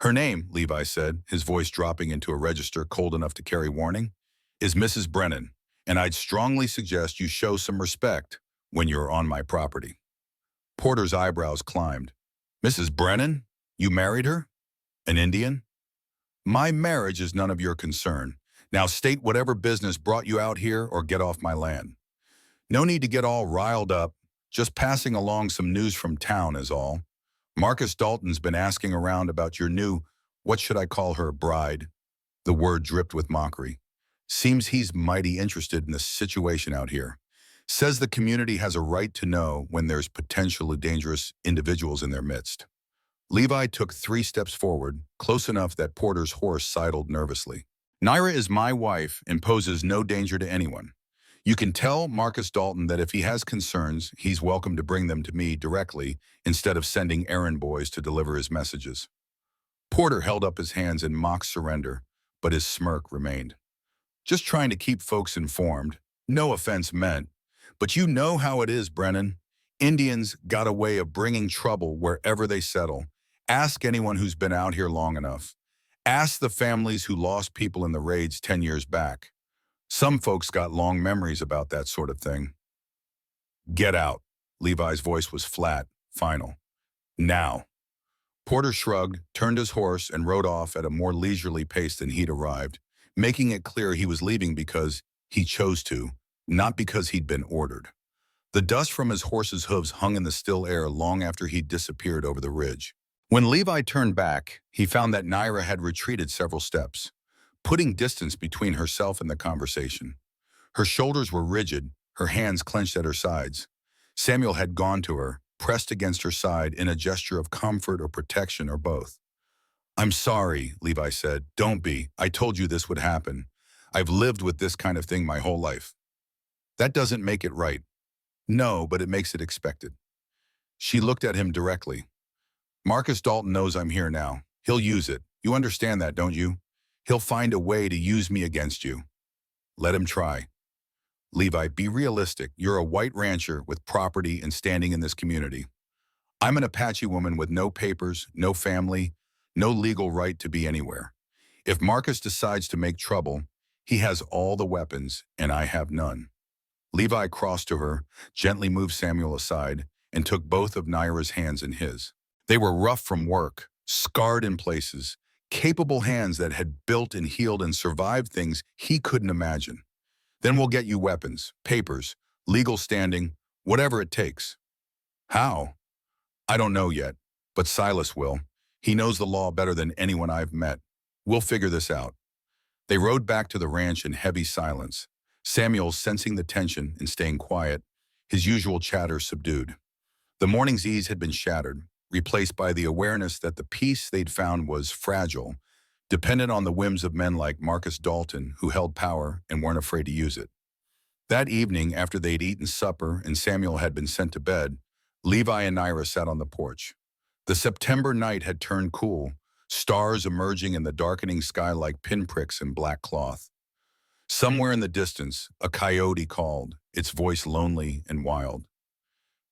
"Her name," Levi said, his voice dropping into a register cold enough to carry warning, "is Mrs. Brennan, and I'd strongly suggest you show some respect when you're on my property." Porter's eyebrows climbed. "Mrs. Brennan? You married her? An Indian?" "My marriage is none of your concern. Now state whatever business brought you out here or get off my land." "No need to get all riled up. Just passing along some news from town is all. Marcus Dalton's been asking around about your new, what should I call her, bride?" The word dripped with mockery. "Seems he's mighty interested in the situation out here. Says the community has a right to know when there's potentially dangerous individuals in their midst." Levi took 3 steps forward, close enough that Porter's horse sidled nervously. "Naira is my wife and poses no danger to anyone. You can tell Marcus Dalton that if he has concerns, he's welcome to bring them to me directly instead of sending errand boys to deliver his messages." Porter held up his hands in mock surrender, but his smirk remained. "Just trying to keep folks informed. No offense meant. But you know how it is, Brennan. Indians got a way of bringing trouble wherever they settle. Ask anyone who's been out here long enough. Ask the families who lost people in the raids 10 years back. Some folks got long memories about that sort of thing." "Get out." Levi's voice was flat, final. "Now." Porter shrugged, turned his horse, and rode off at a more leisurely pace than he'd arrived, making it clear he was leaving because he chose to, not because he'd been ordered. The dust from his horse's hooves hung in the still air long after he'd disappeared over the ridge. When Levi turned back, he found that Naira had retreated several steps, putting distance between herself and the conversation. Her shoulders were rigid, her hands clenched at her sides. Samuel had gone to her, pressed against her side in a gesture of comfort or protection or both. "I'm sorry," Levi said. "Don't be. I told you this would happen. I've lived with this kind of thing my whole life." "That doesn't make it right." "No, but it makes it expected." She looked at him directly. "Marcus Dalton knows I'm here now. He'll use it. You understand that, don't you? He'll find a way to use me against you. Let him try." "Levi, be realistic. You're a white rancher with property and standing in this community. I'm an Apache woman with no papers, no family, no legal right to be anywhere. If Marcus decides to make trouble, he has all the weapons and I have none." Levi crossed to her, gently moved Samuel aside, and took both of Naira's hands in his. They were rough from work, scarred in places, capable hands that had built and healed and survived things he couldn't imagine. Then we'll get you weapons, papers, legal standing, whatever it takes. How? I don't know yet, but Silas will. He knows the law better than anyone I've met. We'll figure this out. They rode back to the ranch in heavy silence, Samuel sensing the tension and staying quiet, his usual chatter subdued. The morning's ease had been shattered, replaced by the awareness that the peace they'd found was fragile, dependent on the whims of men like Marcus Dalton, who held power and weren't afraid to use it. That evening, after they'd eaten supper and Samuel had been sent to bed, Levi and Nyra sat on the porch. The September night had turned cool, stars emerging in the darkening sky like pinpricks in black cloth. Somewhere in the distance, a coyote called, its voice lonely and wild.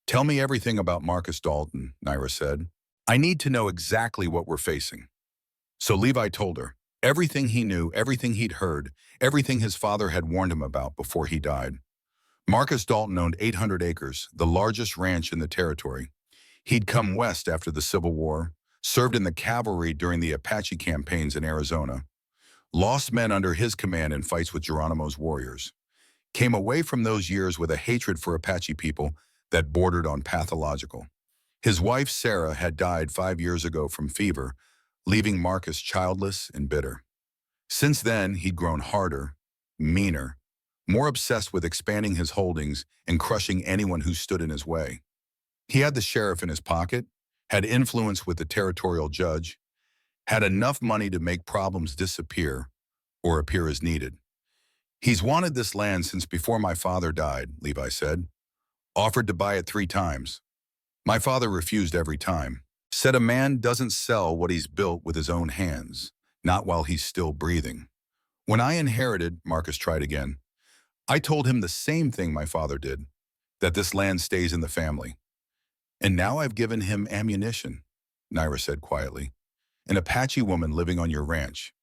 "Tell me everything about Marcus Dalton," Nyra said. "I need to know exactly what we're facing." So Levi told her everything he knew, everything he'd heard, everything his father had warned him about before he died. Marcus Dalton owned 800 acres, the largest ranch in the territory. He'd come west after the Civil War, served in the cavalry during the Apache campaigns in Arizona, lost men under his command in fights with Geronimo's warriors, came away from those years with a hatred for Apache people that bordered on pathological. His wife, Sarah, had died 5 years ago from fever, leaving Marcus childless and bitter. Since then, he'd grown harder, meaner, more obsessed with expanding his holdings and crushing anyone who stood in his way. He had the sheriff in his pocket, had influence with the territorial judge, had enough money to make problems disappear or appear as needed. "He's wanted this land since before my father died," Levi said. "Offered to buy it 3 times. My father refused every time. Said a man doesn't sell what he's built with his own hands, not while he's still breathing. When I inherited," Marcus tried again, "I told him the same thing my father did, that this land stays in the family. And now I've given him ammunition," Nyra said quietly. "An Apache woman living on your ranch.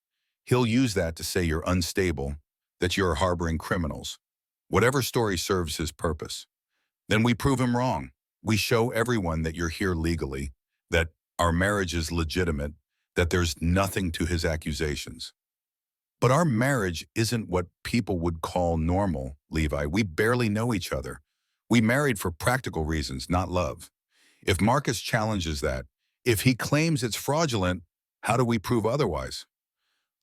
He'll use that to say you're unstable, that you're harboring criminals. Whatever story serves his purpose. Then we prove him wrong. We show everyone that you're here legally, that our marriage is legitimate, that there's nothing to his accusations." "But our marriage isn't what people would call normal, Levi. We barely know each other. We married for practical reasons, not love. If Marcus challenges that, if he claims it's fraudulent, how do we prove otherwise?"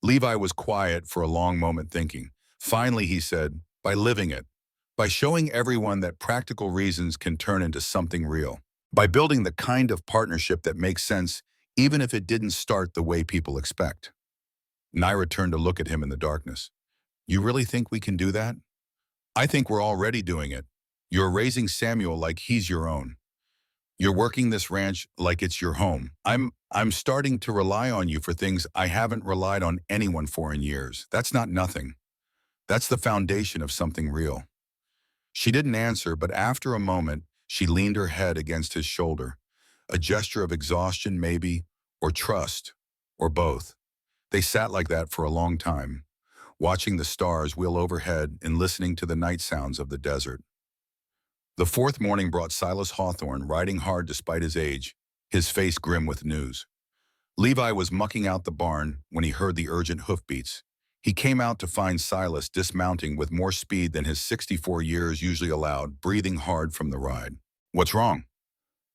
Levi was quiet for a long moment thinking. Finally, he said, "By living it. By showing everyone that practical reasons can turn into something real. By building the kind of partnership that makes sense even if it didn't start the way people expect." Nyra turned to look at him in the darkness. "You really think we can do that?" "I think we're already doing it. You're raising Samuel like he's your own. You're working this ranch like it's your home. I'm starting to rely on you for things I haven't relied on anyone for in years. That's not nothing. That's the foundation of something real." She didn't answer, but after a moment, she leaned her head against his shoulder, a gesture of exhaustion maybe, or trust, or both. They sat like that for a long time, watching the stars wheel overhead and listening to the night sounds of the desert. The fourth morning brought Silas Hawthorne riding hard despite his age, his face grim with news. Levi was mucking out the barn when he heard the urgent hoofbeats. He came out to find Silas dismounting with more speed than his 64 years usually allowed, breathing hard from the ride. "What's wrong?"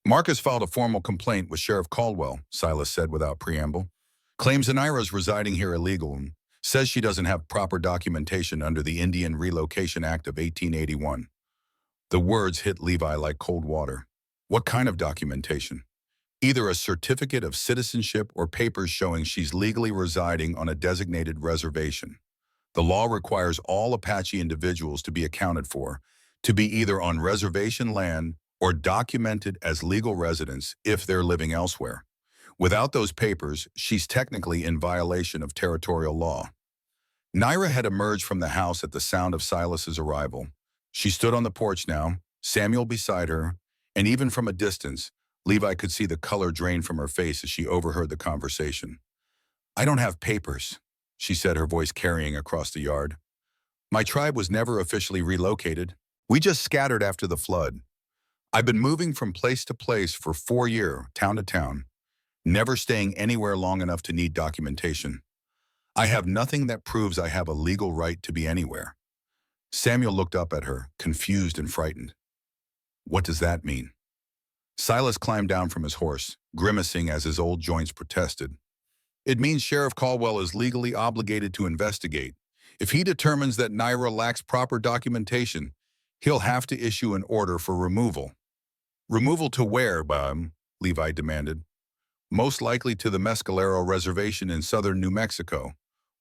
"Marcus filed a formal complaint with Sheriff Caldwell," Silas said without preamble. "Claims Anira's residing here illegal and says she doesn't have proper documentation under the Indian Relocation Act of 1881. The words hit Levi like cold water. "What kind of documentation?" "Either a certificate of citizenship or papers showing she's legally residing on a designated reservation. The law requires all Apache individuals to be accounted for, to be either on reservation land or documented as legal residents if they're living elsewhere. Without those papers, she's technically in violation of territorial law." Nyra had emerged from the house at the sound of Silas's arrival. She stood on the porch now, Samuel beside her, and even from a distance, Levi could see the color drain from her face as she overheard the conversation. "I don't have papers," she said, her voice carrying across the yard. "My tribe was never officially relocated. We just scattered after the flood. I've been moving from place to place for 4 years, town to town, never staying anywhere long enough to need documentation. I have nothing that proves I have a legal right to be anywhere." Samuel looked up at her, confused and frightened. What does that mean? Silas climbed down from his horse, grimacing as his old joints protested. It means Sheriff Caldwell is legally obligated to investigate. If he determines that Naira lacks proper documentation, he'll have to issue an order for removal. Removal to where, Levi demanded. Most likely to the Mescalero Reservation in southern New Mexico,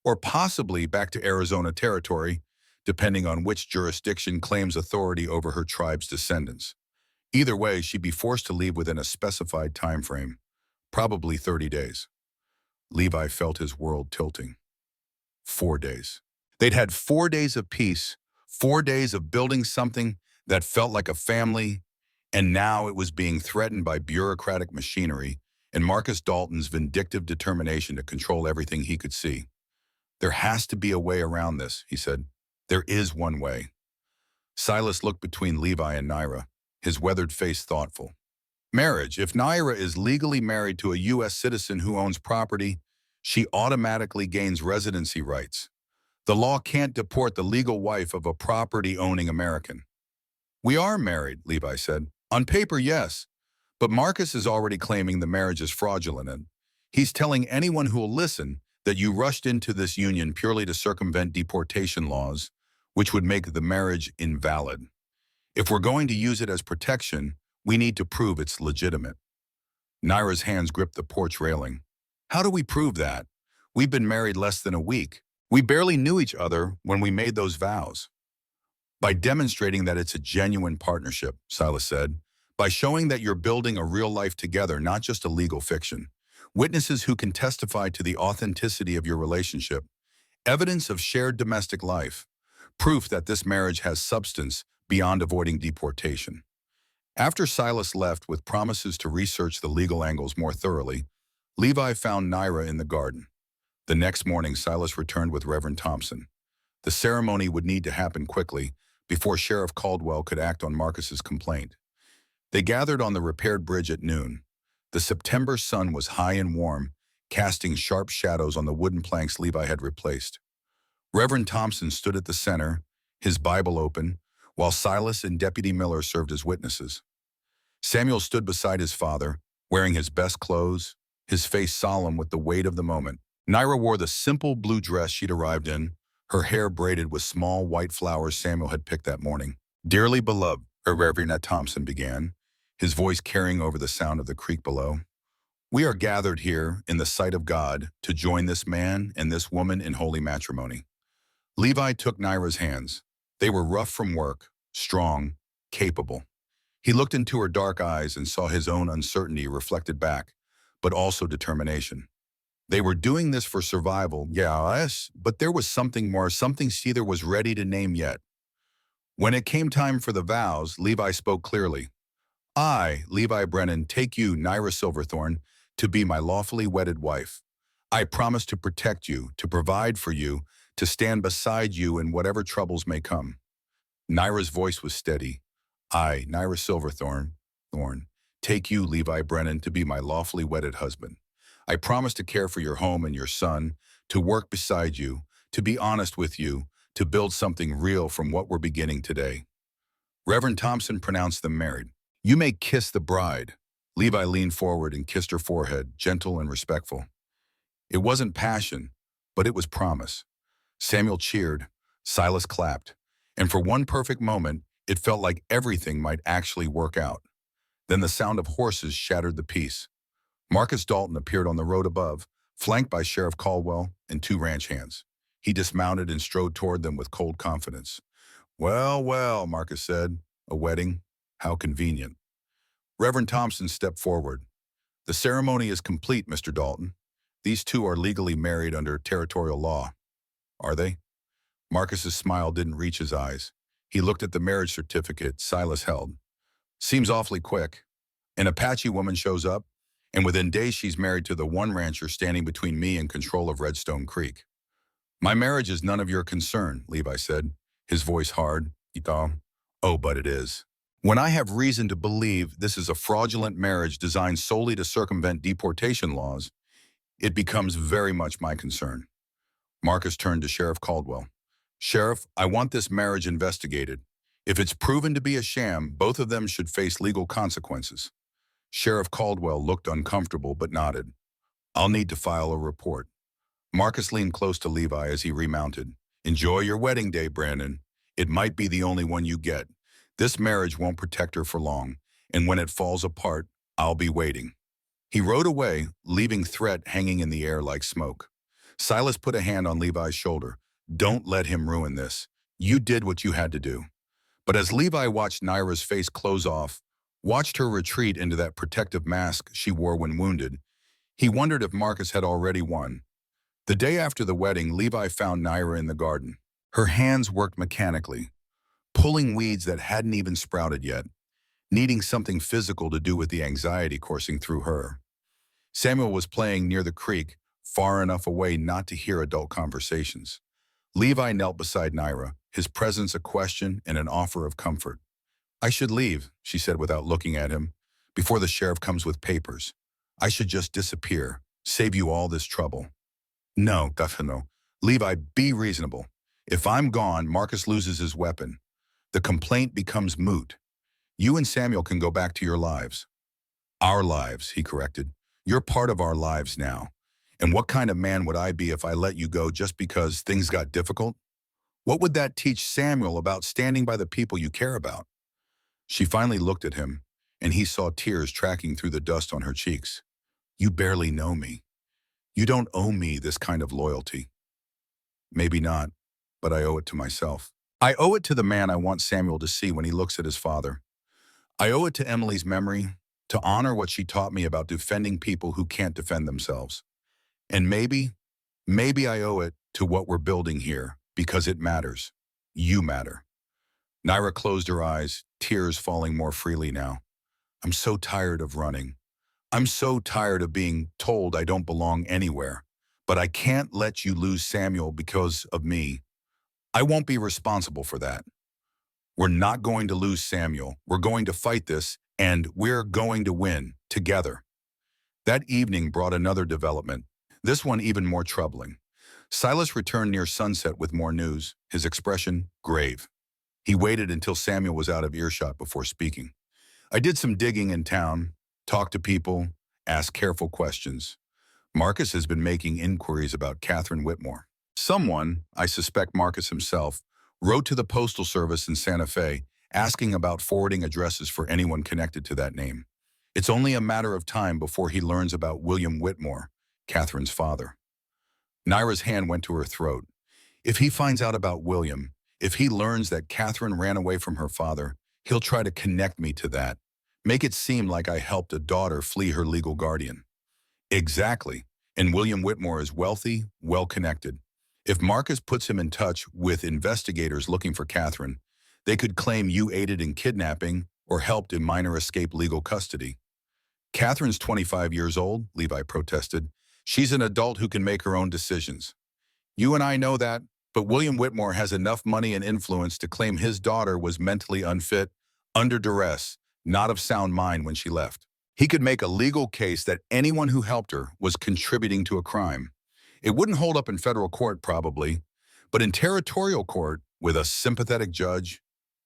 or possibly back to Arizona territory, depending on which jurisdiction claims authority over her tribe's descendants. Either way, she'd be forced to leave within a specified time frame, probably 30 days. Levi felt his world tilting. 4 days. They'd had 4 days of peace, 4 days of building something that felt like a family, and now it was being threatened by bureaucratic machinery and Marcus Dalton's vindictive determination to control everything he could see. There has to be a way around this, he said. There is one way. Silas looked between Levi and Naira, his weathered face thoughtful. Marriage. If Naira is legally married to a U.S. citizen who owns property, she automatically gains residency rights. The law can't deport the legal wife of a property-owning American. We are married, Levi said. On paper, yes. But Marcus is already claiming the marriage is fraudulent, and he's telling anyone who will listen that you rushed into this union purely to circumvent deportation laws, which would make the marriage invalid. If we're going to use it as protection, we need to prove it's legitimate. Naira's hands gripped the porch railing. How do we prove that? We've been married less than a week. We barely knew each other when we made those vows. By demonstrating that it's a genuine partnership, Silas said. By showing that you're building a real life together, not just a legal fiction. Witnesses who can testify to the authenticity of your relationship. Evidence of shared domestic life. Proof that this marriage has substance beyond avoiding deportation. After Silas left with promises to research the legal angles more thoroughly, Levi found Naira in the garden. The next morning, Silas returned with Reverend Thompson. The ceremony would need to happen quickly before Sheriff Caldwell could act on Marcus's complaint. They gathered on the repaired bridge at noon. The September sun was high and warm, casting sharp shadows on the wooden planks Levi had replaced. Reverend Thompson stood at the center, his Bible open, while Silas and Deputy Miller served as witnesses. Samuel stood beside his father, wearing his best clothes, his face solemn with the weight of the moment. Naira wore the simple blue dress she'd arrived in, her hair braided with small white flowers Samuel had picked that morning. Dearly beloved, Reverend Thompson began, his voice carrying over the sound of the creek below. We are gathered here in the sight of God to join this man and this woman in holy matrimony. Levi took Naira's hands. They were rough from work, strong, capable. He looked into her dark eyes and saw his own uncertainty reflected back, but also determination. They were doing this for survival, yes, but there was something more, something neither was ready to name yet. When it came time for the vows, Levi spoke clearly. I, Levi Brennan, take you, Naira Silverthorne, to be my lawfully wedded wife. I promise to protect you, to provide for you, to stand beside you in whatever troubles may come. Naira's voice was steady. I, Naira Silverthorne, take you, Levi Brennan, to be my lawfully wedded husband. I promise to care for your home and your son, to work beside you, to be honest with you, to build something real from what we're beginning today. Reverend Thompson pronounced them married. You may kiss the bride. Levi leaned forward and kissed her forehead, gentle and respectful. It wasn't passion, but it was promise. Samuel cheered, Silas clapped, and for one perfect moment, it felt like everything might actually work out. Then the sound of horses shattered the peace. Marcus Dalton appeared on the road above, flanked by Sheriff Caldwell and 2 ranch hands. He dismounted and strode toward them with cold confidence. Well, well, Marcus said, a wedding? How convenient. Reverend Thompson stepped forward. The ceremony is complete, Mr. Dalton. These two are legally married under territorial law. Are they? Marcus's smile didn't reach his eyes. He looked at the marriage certificate Silas held. Seems awfully quick. An Apache woman shows up, and within days she's married to the one rancher standing between me and control of Redstone Creek. My marriage is none of your concern, Levi said, his voice hard. Oh, but it is. When I have reason to believe this is a fraudulent marriage designed solely to circumvent deportation laws, it becomes very much my concern. Marcus turned to Sheriff Caldwell. Sheriff, I want this marriage investigated. If it's proven to be a sham, both of them should face legal consequences. Sheriff Caldwell looked uncomfortable but nodded. I'll need to file a report. Marcus leaned close to Levi as he remounted. Enjoy your wedding day, Brandon. It might be the only one you get. This marriage won't protect her for long, and when it falls apart, I'll be waiting. He rode away, leaving threat hanging in the air like smoke. Silas put a hand on Levi's shoulder. Don't let him ruin this. You did what you had to do. But as Levi watched Naira's face close off, watched her retreat into that protective mask she wore when wounded, he wondered if Marcus had already won. The day after the wedding, Levi found Naira in the garden. Her hands worked mechanically, pulling weeds that hadn't even sprouted yet, needing something physical to do with the anxiety coursing through her. Samuel was playing near the creek, far enough away not to hear adult conversations. Levi knelt beside Naira, his presence a question and an offer of comfort. I should leave, she said without looking at him, before the sheriff comes with papers. I should just disappear, save you all this trouble. No, definitely. Levi, be reasonable. If I'm gone, Marcus loses his weapon. The complaint becomes moot. You and Samuel can go back to your lives. Our lives, he corrected. You're part of our lives now. And what kind of man would I be if I let you go just because things got difficult? What would that teach Samuel about standing by the people you care about? She finally looked at him, and he saw tears tracking through the dust on her cheeks. You barely know me. You don't owe me this kind of loyalty. Maybe not, but I owe it to myself. I owe it to the man I want Samuel to see when he looks at his father. I owe it to Emily's memory, to honor what she taught me about defending people who can't defend themselves. And maybe I owe it to what we're building here, because it matters. You matter. Naira closed her eyes, tears falling more freely now. I'm so tired of running. I'm so tired of being told I don't belong anywhere. But I can't let you lose Samuel because of me. I won't be responsible for that. We're not going to lose Samuel. We're going to fight this, and we're going to win together. That evening brought another development, this one even more troubling. Silas returned near sunset with more news, his expression grave. He waited until Samuel was out of earshot before speaking. I did some digging in town, talked to people, asked careful questions. Marcus has been making inquiries about Catherine Whitmore. Someone, I suspect Marcus himself, wrote to the Postal Service in Santa Fe asking about forwarding addresses for anyone connected to that name. It's only a matter of time before he learns about William Whitmore, Catherine's father. Naira's hand went to her throat. If he finds out about William, if he learns that Catherine ran away from her father, he'll try to connect me to that, make it seem like I helped a daughter flee her legal guardian. Exactly. And William Whitmore is wealthy, well-connected. If Marcus puts him in touch with investigators looking for Catherine, they could claim you aided in kidnapping or helped in minor escape legal custody. Catherine's 25 years old, Levi protested. She's an adult who can make her own decisions. You and I know that, but William Whitmore has enough money and influence to claim his daughter was mentally unfit, under duress, not of sound mind when she left. He could make a legal case that anyone who helped her was contributing to a crime. It wouldn't hold up in federal court, probably, but in territorial court, with a sympathetic judge,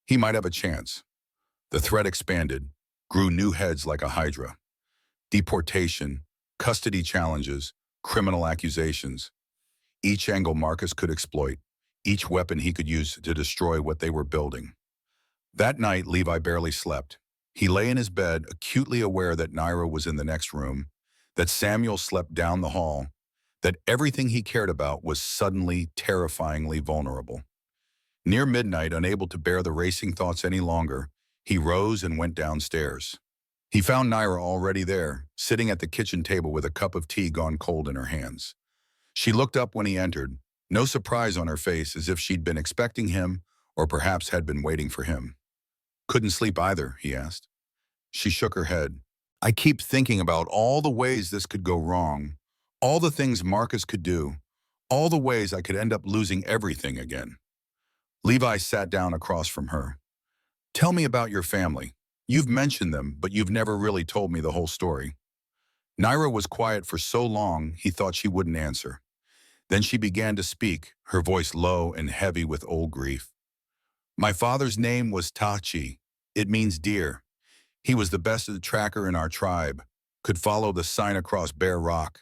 he might have a chance. The threat expanded, grew new heads like a hydra. Deportation, custody challenges, criminal accusations. Each angle Marcus could exploit, each weapon he could use to destroy what they were building. That night, Levi barely slept. He lay in his bed, acutely aware that Naira was in the next room, that Samuel slept down the hall, that everything he cared about was suddenly, terrifyingly vulnerable. Near midnight, unable to bear the racing thoughts any longer, he rose and went downstairs. He found Naira already there, sitting at the kitchen table with a cup of tea gone cold in her hands. She looked up when he entered, no surprise on her face, as if she'd been expecting him or perhaps had been waiting for him. Couldn't sleep either, he asked. She shook her head. I keep thinking about all the ways this could go wrong, all the things Marcus could do, all the ways I could end up losing everything again. Levi sat down across from her. Tell me about your family. You've mentioned them, but you've never really told me the whole story. Naira was quiet for so long, he thought she wouldn't answer. Then she began to speak, her voice low and heavy with old grief. My father's name was Tachi. It means deer. He was the best tracker in our tribe, could follow the sign across bare rock,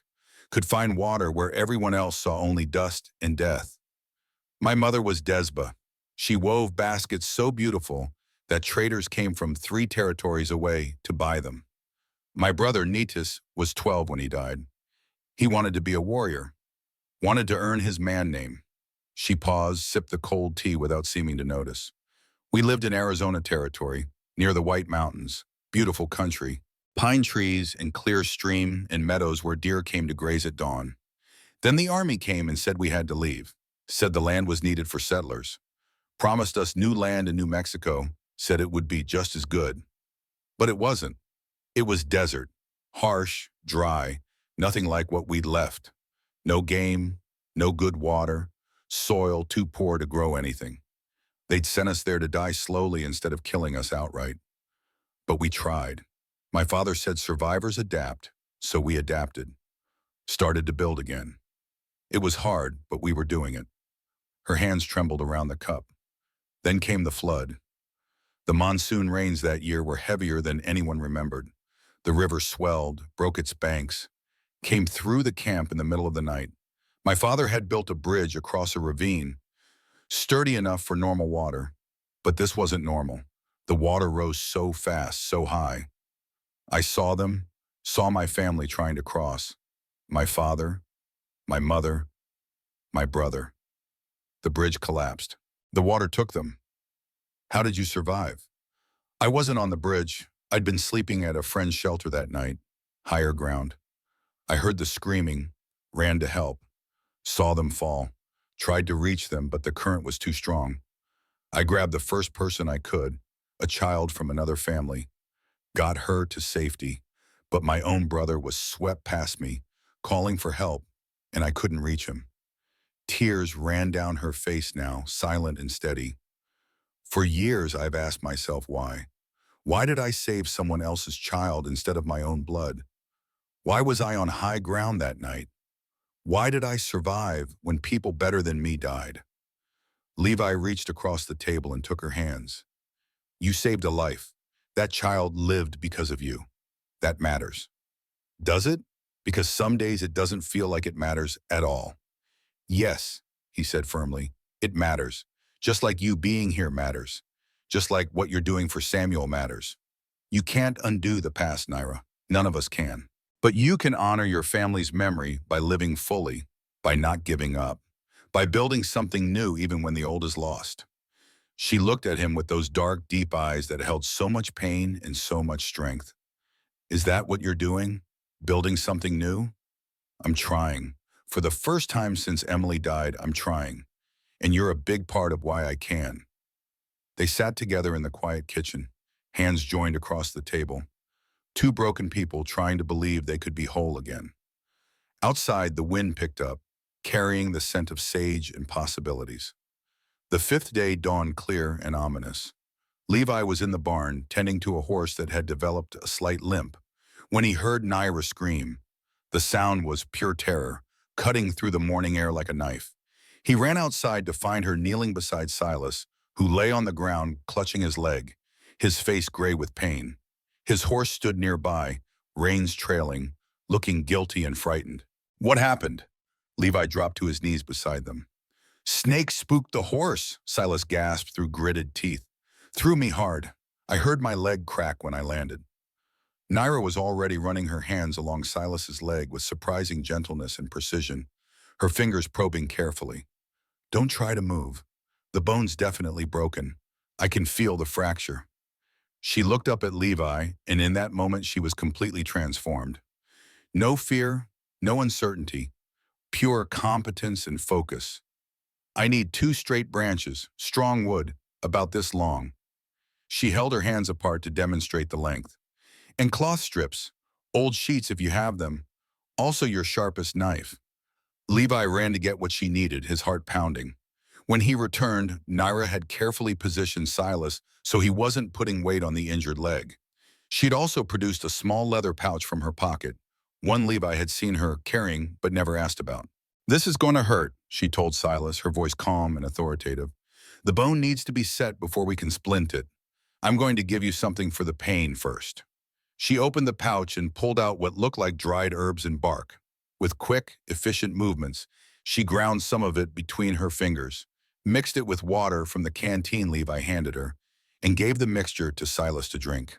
could find water where everyone else saw only dust and death. My mother was Desba. She wove baskets so beautiful that traders came from 3 territories away to buy them. My brother Nitis was 12 when he died. He wanted to be a warrior, wanted to earn his man name. She paused, sipped the cold tea without seeming to notice. We lived in Arizona territory, near the White Mountains, beautiful country, pine trees and clear stream and meadows where deer came to graze at dawn. Then the army came and said we had to leave, said the land was needed for settlers, promised us new land in New Mexico, said it would be just as good. But it wasn't. It was desert, harsh, dry, nothing like what we'd left. No game, no good water, soil too poor to grow anything. They'd sent us there to die slowly instead of killing us outright. But we tried. My father said survivors adapt, so we adapted. Started to build again. It was hard, but we were doing it. Her hands trembled around the cup. Then came the flood. The monsoon rains that year were heavier than anyone remembered. The river swelled, broke its banks, came through the camp in the middle of the night. My father had built a bridge across a ravine, sturdy enough for normal water, but this wasn't normal. The water rose so fast, so high. I saw them, saw my family trying to cross. My father, my mother, my brother. The bridge collapsed. The water took them. How did you survive? I wasn't on the bridge. I'd been sleeping at a friend's shelter that night, higher ground. I heard the screaming, ran to help, saw them fall, tried to reach them, but the current was too strong. I grabbed the first person I could, a child from another family, got her to safety, but my own brother was swept past me, calling for help, and I couldn't reach him. Tears ran down her face now, silent and steady. For years, I've asked myself why. Why did I save someone else's child instead of my own blood? Why was I on high ground that night? Why did I survive when people better than me died? Levi reached across the table and took her hands. You saved a life. That child lived because of you. That matters. Does it? Because some days it doesn't feel like it matters at all. Yes, he said firmly, it matters. Just like you being here matters. Just like what you're doing for Samuel matters. You can't undo the past, Naira. None of us can. But you can honor your family's memory by living fully, by not giving up, by building something new even when the old is lost. She looked at him with those dark, deep eyes that held so much pain and so much strength. Is that what you're doing? Building something new? I'm trying. For the first time since Emily died, I'm trying. And you're a big part of why I can. They sat together in the quiet kitchen, hands joined across the table. 2 broken people trying to believe they could be whole again. Outside, the wind picked up, carrying the scent of sage and possibilities. The 5th day dawned clear and ominous. Levi was in the barn, tending to a horse that had developed a slight limp, when he heard Naira scream. The sound was pure terror, cutting through the morning air like a knife. He ran outside to find her kneeling beside Silas, who lay on the ground clutching his leg, his face gray with pain. His horse stood nearby, reins trailing, looking guilty and frightened. What happened? Levi dropped to his knees beside them. Snake spooked the horse, Silas gasped through gritted teeth. Threw me hard. I heard my leg crack when I landed. Naira was already running her hands along Silas's leg with surprising gentleness and precision, her fingers probing carefully. Don't try to move. The bone's definitely broken. I can feel the fracture. She looked up at Levi, and in that moment she was completely transformed. No fear, no uncertainty, pure competence and focus. I need 2 straight branches, strong wood, about this long. She held her hands apart to demonstrate the length. And cloth strips, old sheets if you have them, also your sharpest knife. Levi ran to get what she needed, his heart pounding. When he returned, Naira had carefully positioned Silas so he wasn't putting weight on the injured leg. She'd also produced a small leather pouch from her pocket, one Levi had seen her carrying but never asked about. This is going to hurt, she told Silas, her voice calm and authoritative. The bone needs to be set before we can splint it. I'm going to give you something for the pain first. She opened the pouch and pulled out what looked like dried herbs and bark. With quick, efficient movements, she ground some of it between her fingers, mixed it with water from the canteen Levi handed her, and gave the mixture to Silas to drink.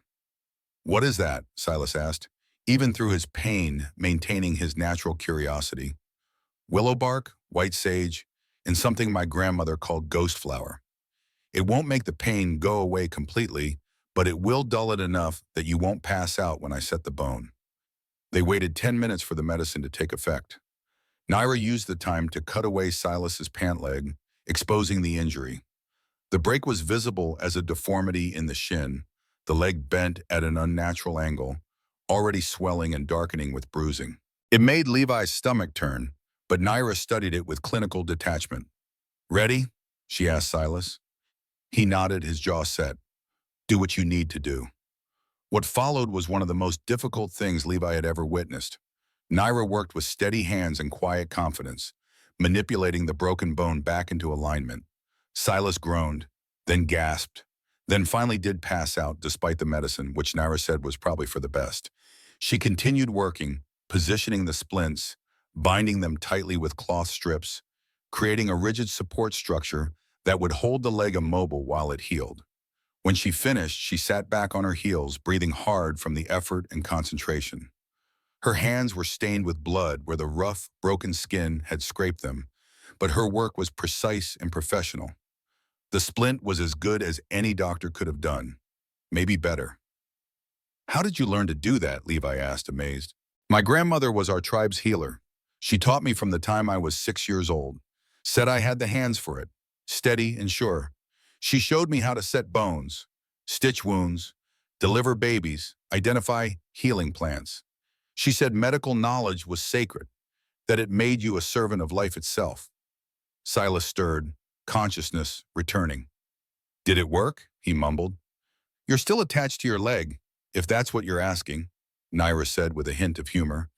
What is that? Silas asked, even through his pain, maintaining his natural curiosity. Willow bark, white sage, and something my grandmother called ghost flower. It won't make the pain go away completely, but it will dull it enough that you won't pass out when I set the bone. They waited 10 minutes for the medicine to take effect. Naira used the time to cut away Silas's pant leg, exposing the injury. The break was visible as a deformity in the shin, the leg bent at an unnatural angle, already swelling and darkening with bruising. It made Levi's stomach turn, but Naira studied it with clinical detachment. Ready? She asked Silas. He nodded, his jaw set. Do what you need to do. What followed was one of the most difficult things Levi had ever witnessed. Naira worked with steady hands and quiet confidence, manipulating the broken bone back into alignment. Silas groaned, then gasped, then finally did pass out despite the medicine, which Naira said was probably for the best. She continued working, positioning the splints, binding them tightly with cloth strips, creating a rigid support structure that would hold the leg immobile while it healed. When she finished, she sat back on her heels, breathing hard from the effort and concentration. Her hands were stained with blood where the rough, broken skin had scraped them, but her work was precise and professional. The splint was as good as any doctor could have done, maybe better. How did you learn to do that? Levi asked, amazed. My grandmother was our tribe's healer. She taught me from the time I was 6 years old. Said I had the hands for it, steady and sure. She showed me how to set bones, stitch wounds, deliver babies, identify healing plants. She said medical knowledge was sacred, that it made you a servant of life itself. Silas stirred, consciousness returning. Did it work? He mumbled. You're still attached to your leg, if that's what you're asking, Naira said with a hint of humor.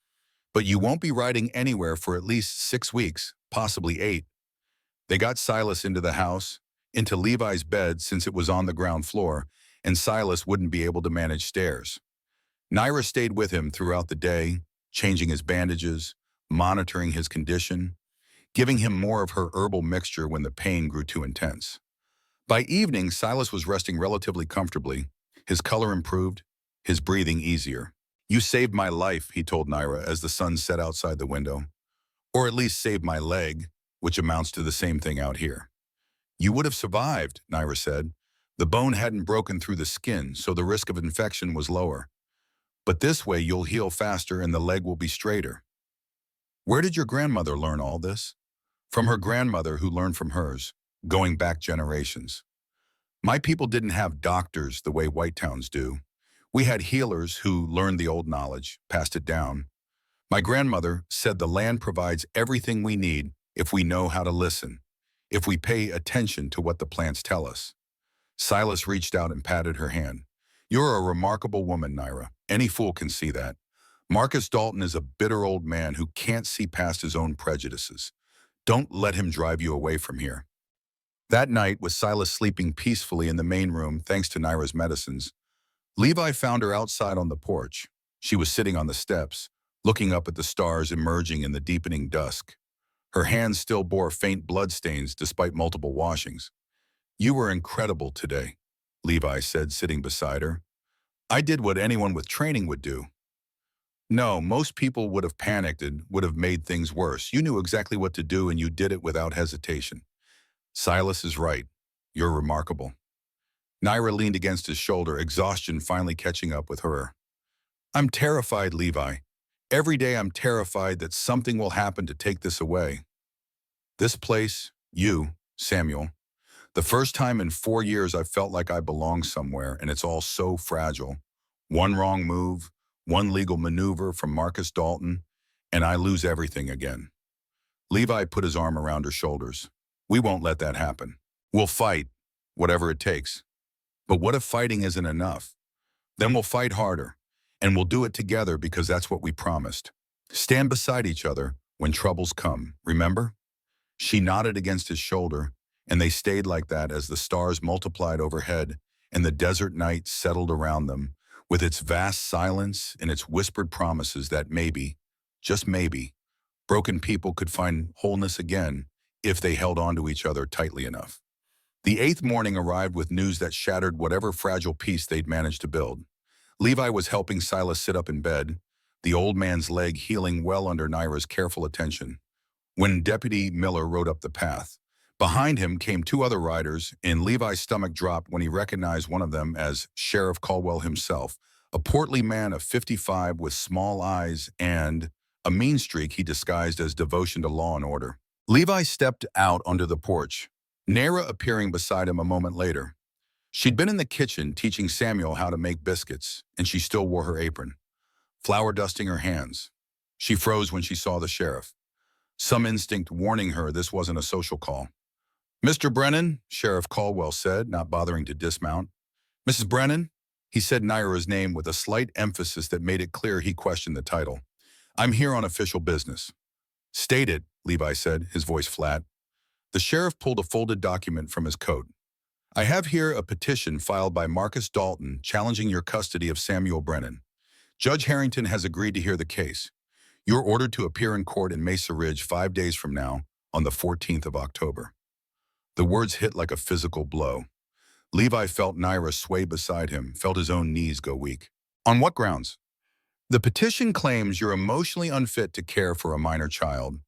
But you won't be riding anywhere for at least 6 weeks, possibly 8. They got Silas into the house, into Levi's bed since it was on the ground floor, and Silas wouldn't be able to manage stairs. Naira stayed with him throughout the day, changing his bandages, monitoring his condition, giving him more of her herbal mixture when the pain grew too intense. By evening, Silas was resting relatively comfortably. His color improved, his breathing easier. You saved my life, he told Naira as the sun set outside the window. Or at least saved my leg, which amounts to the same thing out here. You would have survived, Naira said. The bone hadn't broken through the skin, so the risk of infection was lower. But this way you'll heal faster and the leg will be straighter. Where did your grandmother learn all this? From her grandmother who learned from hers, going back generations. My people didn't have doctors the way white towns do. We had healers who learned the old knowledge, passed it down. My grandmother said the land provides everything we need if we know how to listen, if we pay attention to what the plants tell us. Silas reached out and patted her hand. You're a remarkable woman, Naira. Any fool can see that. Marcus Dalton is a bitter old man who can't see past his own prejudices. Don't let him drive you away from here. That night, with Silas sleeping peacefully in the main room thanks to Naira's medicines, Levi found her outside on the porch. She was sitting on the steps, looking up at the stars emerging in the deepening dusk. Her hands still bore faint bloodstains despite multiple washings. You were incredible today, Levi said, sitting beside her. I did what anyone with training would do. No, most people would have panicked and would have made things worse. You knew exactly what to do and you did it without hesitation. Silas is right. You're remarkable. Naira leaned against his shoulder, exhaustion finally catching up with her. I'm terrified, Levi. Every day I'm terrified that something will happen to take this away. This place, you, Samuel. The first time in 4 years I felt like I belong somewhere, and it's all so fragile. One wrong move, one legal maneuver from Marcus Dalton, and I lose everything again. Levi put his arm around her shoulders. We won't let that happen. We'll fight, whatever it takes. But what if fighting isn't enough? Then we'll fight harder, and we'll do it together because that's what we promised. Stand beside each other when troubles come, remember? She nodded against his shoulder, and they stayed like that as the stars multiplied overhead and the desert night settled around them, with its vast silence and its whispered promises that maybe, just maybe, broken people could find wholeness again if they held on to each other tightly enough. The eighth morning arrived with news that shattered whatever fragile peace they'd managed to build. Levi was helping Silas sit up in bed, the old man's leg healing well under Naira's careful attention, when Deputy Miller rode up the path. Behind him came two other riders, and Levi's stomach dropped when he recognized one of them as Sheriff Caldwell himself, a portly man of 55 with small eyes and a mean streak he disguised as devotion to law and order. Levi stepped out onto the porch, Naira appearing beside him a moment later. She'd been in the kitchen teaching Samuel how to make biscuits, and she still wore her apron, flour dusting her hands. She froze when she saw the sheriff, some instinct warning her this wasn't a social call. "Mr. Brennan," Sheriff Caldwell said, not bothering to dismount. "Mrs. Brennan?" He said Naira's name with a slight emphasis that made it clear he questioned the title. "I'm here on official business." "State it," Levi said, his voice flat. The sheriff pulled a folded document from his coat. "I have here a petition filed by Marcus Dalton challenging your custody of Samuel Brennan. Judge Harrington has agreed to hear the case. You're ordered to appear in court in Mesa Ridge 5 days from now, on the 14th of October. The words hit like a physical blow. Levi felt Naira sway beside him, felt his own knees go weak. "On what grounds?" "The petition claims you're emotionally unfit to care for a minor child,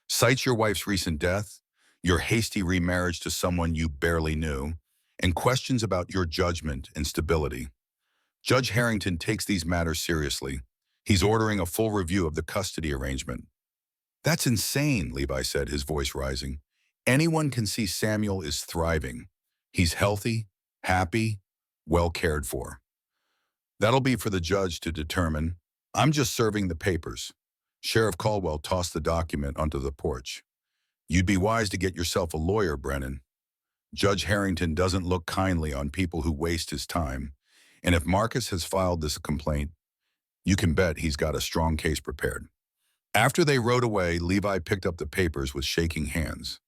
cites your wife's recent death, your hasty remarriage to someone you barely knew, and questions about your judgment and stability. Judge Harrington takes these matters seriously. He's ordering a full review of the custody arrangement." "That's insane," Levi said, his voice rising. "Anyone can see Samuel is thriving. He's healthy, happy, well cared for." "That'll be for the judge to determine. I'm just serving the papers." Sheriff Caldwell tossed the document onto the porch. "You'd be wise to get yourself a lawyer, Brennan. Judge Harrington doesn't look kindly on people who waste his time, and if Marcus has filed this complaint, you can bet he's got a strong case prepared." After they rode away, Levi picked up the papers with shaking hands.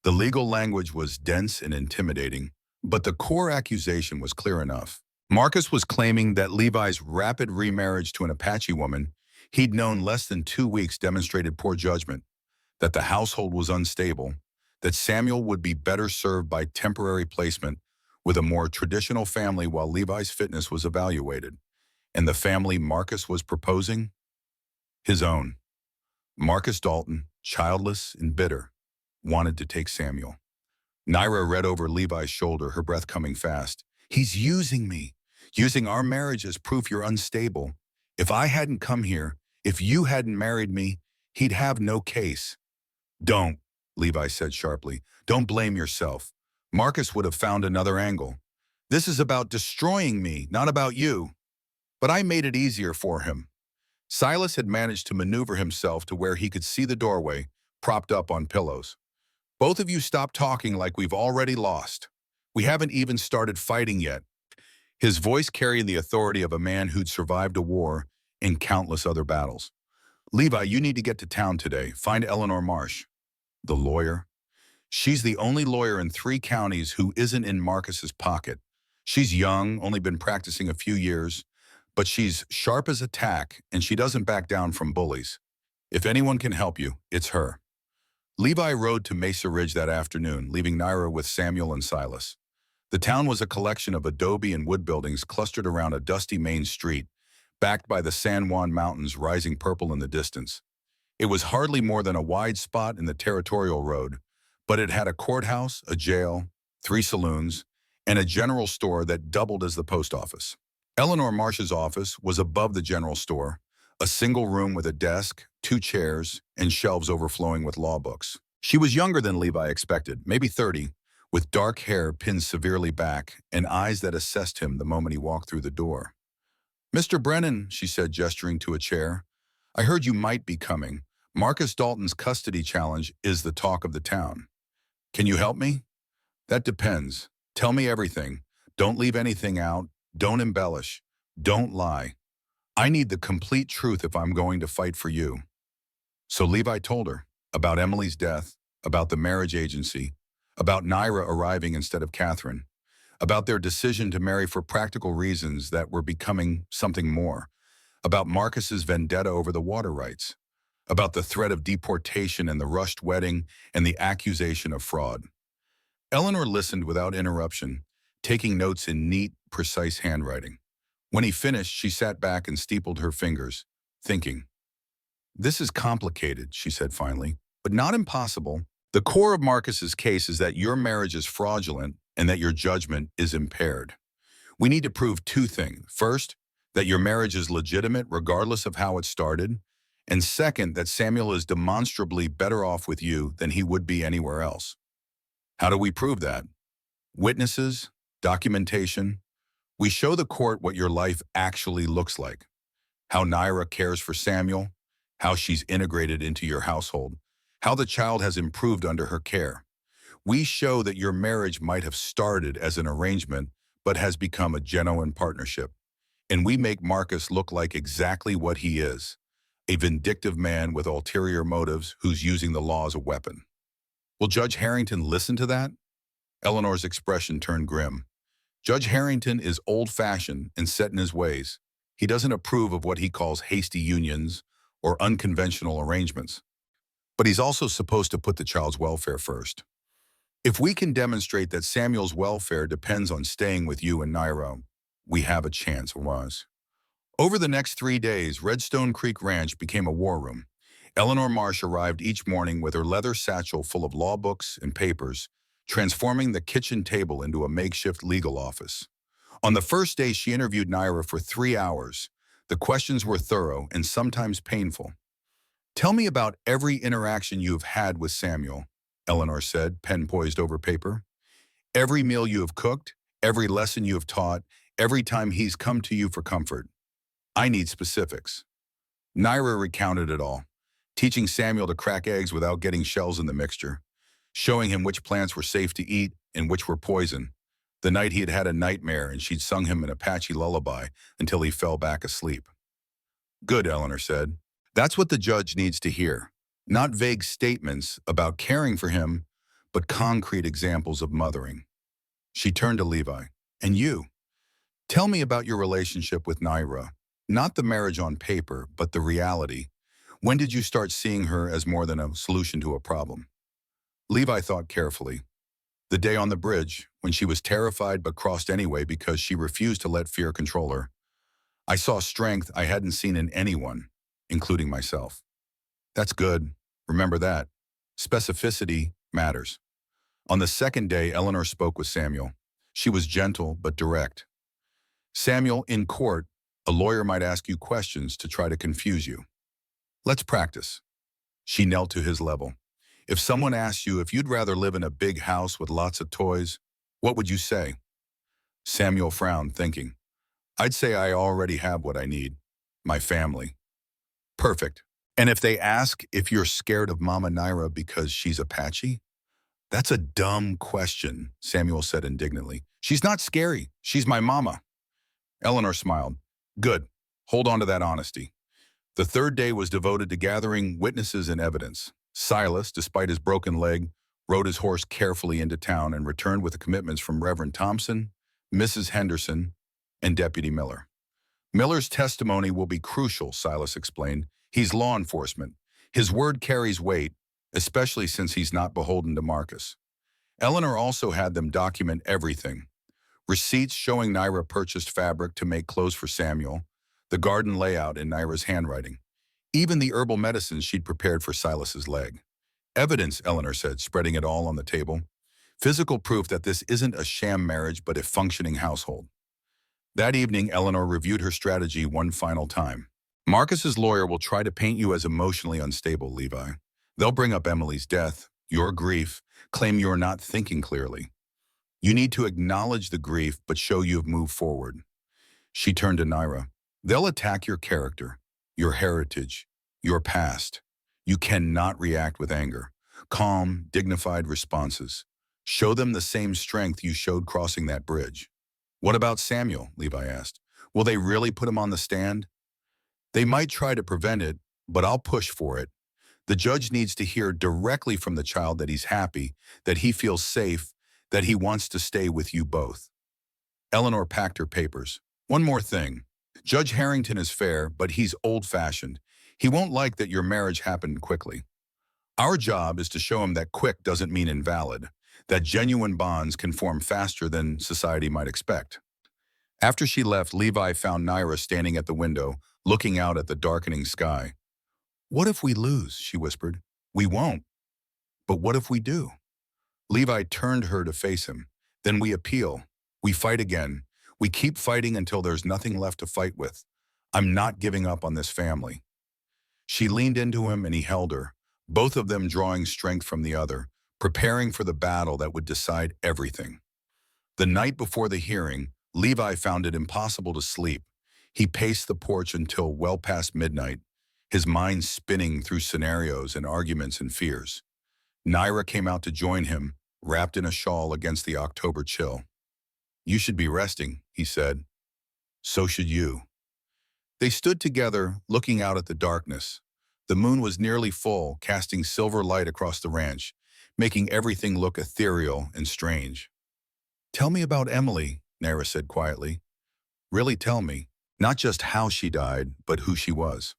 The legal language was dense and intimidating, but the core accusation was clear enough. Marcus was claiming that Levi's rapid remarriage to an Apache woman he'd known less than 2 weeks demonstrated poor judgment, that the household was unstable, that Samuel would be better served by temporary placement with a more traditional family while Levi's fitness was evaluated, and the family Marcus was proposing? His own. Marcus Dalton, childless and bitter, wanted to take Samuel. Naira read over Levi's shoulder, her breath coming fast. "He's using me, using our marriage as proof you're unstable. If I hadn't come here, if you hadn't married me, he'd have no case." "Don't," Levi said sharply. "Don't blame yourself. Marcus would have found another angle. This is about destroying me, not about you." But I made it easier for him. Silas had managed to maneuver himself to where he could see the doorway, propped up on pillows. "Both of you stop talking like we've already lost. We haven't even started fighting yet." His voice carried the authority of a man who'd survived a war and countless other battles. "Levi, you need to get to town today. Find Eleanor Marsh." "The lawyer?" "She's the only lawyer in 3 counties who isn't in Marcus's pocket. She's young, only been practicing a few years, but she's sharp as a tack, and she doesn't back down from bullies. If anyone can help you, it's her." Levi rode to Mesa Ridge that afternoon, leaving Naira with Samuel and Silas. The town was a collection of adobe and wood buildings clustered around a dusty main street, backed by the San Juan Mountains rising purple in the distance. It was hardly more than a wide spot in the territorial road, but it had a courthouse, a jail, 3 saloons, and a general store that doubled as the post office. Eleanor Marsh's office was above the general store, a single room with a desk, 2 chairs, and shelves overflowing with law books. She was younger than Levi expected, maybe 30, with dark hair pinned severely back and eyes that assessed him the moment he walked through the door. "Mr. Brennan," she said, gesturing to a chair, "I heard you might be coming. Marcus Dalton's custody challenge is the talk of the town. Can you help me?" "That depends. Tell me everything. Don't leave anything out. Don't embellish. Don't lie. I need the complete truth if I'm going to fight for you." So Levi told her about Emily's death, about the marriage agency, about Naira arriving instead of Catherine, about their decision to marry for practical reasons that were becoming something more, about Marcus's vendetta over the water rights, about the threat of deportation and the rushed wedding and the accusation of fraud. Eleanor listened without interruption, taking notes in neat, precise handwriting. When he finished, she sat back and steepled her fingers, thinking. This is complicated, she said finally, but not impossible. The core of Marcus's case is that your marriage is fraudulent and that your judgment is impaired. We need to prove two things. First, that your marriage is legitimate regardless of how it started, and second, that Samuel is demonstrably better off with you than he would be anywhere else. How do we prove that? Witnesses, documentation. We show the court what your life actually looks like, how Naira cares for Samuel, how she's integrated into your household, how the child has improved under her care. We show that your marriage might have started as an arrangement but has become a genuine partnership. And we make Marcus look like exactly what he is, a vindictive man with ulterior motives who's using the law as a weapon. Will Judge Harrington listen to that? Eleanor's expression turned grim. Judge Harrington is old-fashioned and set in his ways. He doesn't approve of what he calls hasty unions or unconventional arrangements. But he's also supposed to put the child's welfare first. If we can demonstrate that Samuel's welfare depends on staying with you and Naira, we have a chance, was. Over the next 3 days, Redstone Creek Ranch became a war room. Eleanor Marsh arrived each morning with her leather satchel full of law books and papers, transforming the kitchen table into a makeshift legal office. On the first day, she interviewed Naira for 3 hours. The questions were thorough and sometimes painful. Tell me about every interaction you have had with Samuel, Eleanor said, pen poised over paper. Every meal you have cooked, every lesson you have taught, every time he's come to you for comfort. I need specifics. Naira recounted it all, teaching Samuel to crack eggs without getting shells in the mixture, showing him which plants were safe to eat and which were poison. The night he had had a nightmare and she'd sung him an Apache lullaby until he fell back asleep. Good, Eleanor said. That's what the judge needs to hear. Not vague statements about caring for him, but concrete examples of mothering. She turned to Levi. And you? Tell me about your relationship with Naira. Not the marriage on paper, but the reality. When did you start seeing her as more than a solution to a problem? Levi thought carefully. The day on the bridge, when she was terrified but crossed anyway because she refused to let fear control her. I saw strength I hadn't seen in anyone, including myself. That's good. Remember that. Specificity matters. On the second day, Eleanor spoke with Samuel. She was gentle but direct. Samuel, in court, a lawyer might ask you questions to try to confuse you. Let's practice. She knelt to his level. If someone asked you if you'd rather live in a big house with lots of toys, what would you say? Samuel frowned, thinking. I'd say I already have what I need. My family. Perfect. And if they ask if you're scared of Mama Naira because she's Apache? That's a dumb question, Samuel said indignantly. She's not scary. She's my mama. Eleanor smiled. Good. Hold on to that honesty. The third day was devoted to gathering witnesses and evidence. Silas, despite his broken leg, rode his horse carefully into town and returned with the commitments from Reverend Thompson, Mrs. Henderson, and Deputy Miller. Miller's testimony will be crucial, Silas explained. He's law enforcement. His word carries weight, especially since he's not beholden to Marcus. Eleanor also had them document everything. Receipts showing Naira purchased fabric to make clothes for Samuel, the garden layout in Naira's handwriting, even the herbal medicines she'd prepared for Silas's leg. Evidence, Eleanor said, spreading it all on the table. Physical proof that this isn't a sham marriage but a functioning household. That evening, Eleanor reviewed her strategy one final time. Marcus's lawyer will try to paint you as emotionally unstable, Levi. They'll bring up Emily's death, your grief, claim you're not thinking clearly. You need to acknowledge the grief but show you've moved forward. She turned to Naira. They'll attack your character, your heritage, your past. You cannot react with anger. Calm, dignified responses. Show them the same strength you showed crossing that bridge. What about Samuel? Levi asked. Will they really put him on the stand? They might try to prevent it, but I'll push for it. The judge needs to hear directly from the child that he's happy, that he feels safe, that he wants to stay with you both. Eleanor packed her papers. One more thing. Judge Harrington is fair, but he's old-fashioned. He won't like that your marriage happened quickly. Our job is to show him that quick doesn't mean invalid, that genuine bonds can form faster than society might expect. After she left, Levi found Naira standing at the window, looking out at the darkening sky. "What if we lose?" she whispered. "We won't. But what if we do?" Levi turned her to face him. "Then we appeal. We fight again. We keep fighting until there's nothing left to fight with. I'm not giving up on this family." She leaned into him and he held her, both of them drawing strength from the other, preparing for the battle that would decide everything. The night before the hearing, Levi found it impossible to sleep. He paced the porch until well past midnight, his mind spinning through scenarios and arguments and fears. Naira came out to join him, wrapped in a shawl against the October chill. "You should be resting," he said. "So should you." They stood together, looking out at the darkness. The moon was nearly full, casting silver light across the ranch, making everything look ethereal and strange. "Tell me about Emily," Naira said quietly. "Really tell me, not just how she died, but who she was."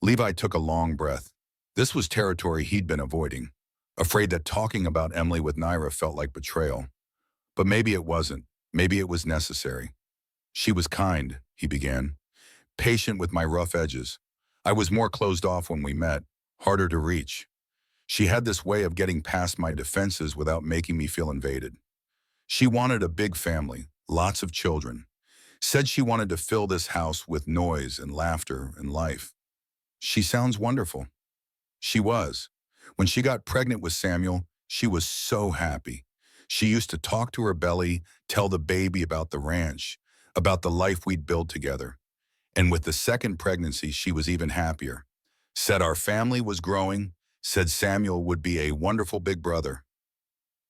Levi took a long breath. This was territory he'd been avoiding, afraid that talking about Emily with Naira felt like betrayal. But maybe it wasn't. Maybe it was necessary. "She was kind," he began, "patient with my rough edges. I was more closed off when we met, harder to reach. She had this way of getting past my defenses without making me feel invaded. She wanted a big family, lots of children. Said she wanted to fill this house with noise and laughter and life. She sounds wonderful." She was. When she got pregnant with Samuel, she was so happy. She used to talk to her belly, tell the baby about the ranch, about the life we'd build together. And with the second pregnancy, she was even happier. Said our family was growing, said Samuel would be a wonderful big brother.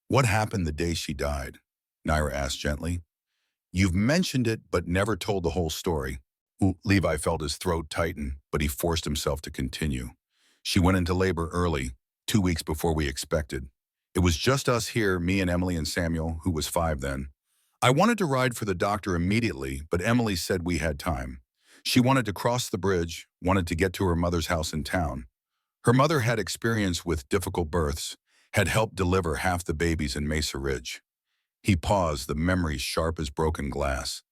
"What happened the day she died?" Naira asked gently. "You've mentioned it, but never told the whole story." Levi felt his throat tighten, but he forced himself to continue. "She went into labor early, 2 weeks before we expected. It was just us here, me and Emily and Samuel, who was 5 then. I wanted to ride for the doctor immediately, but Emily said we had time. She wanted to cross the bridge, wanted to get to her mother's house in town. Her mother had experience with difficult births, had helped deliver half the babies in Mesa Ridge." He paused, the memory sharp as broken glass.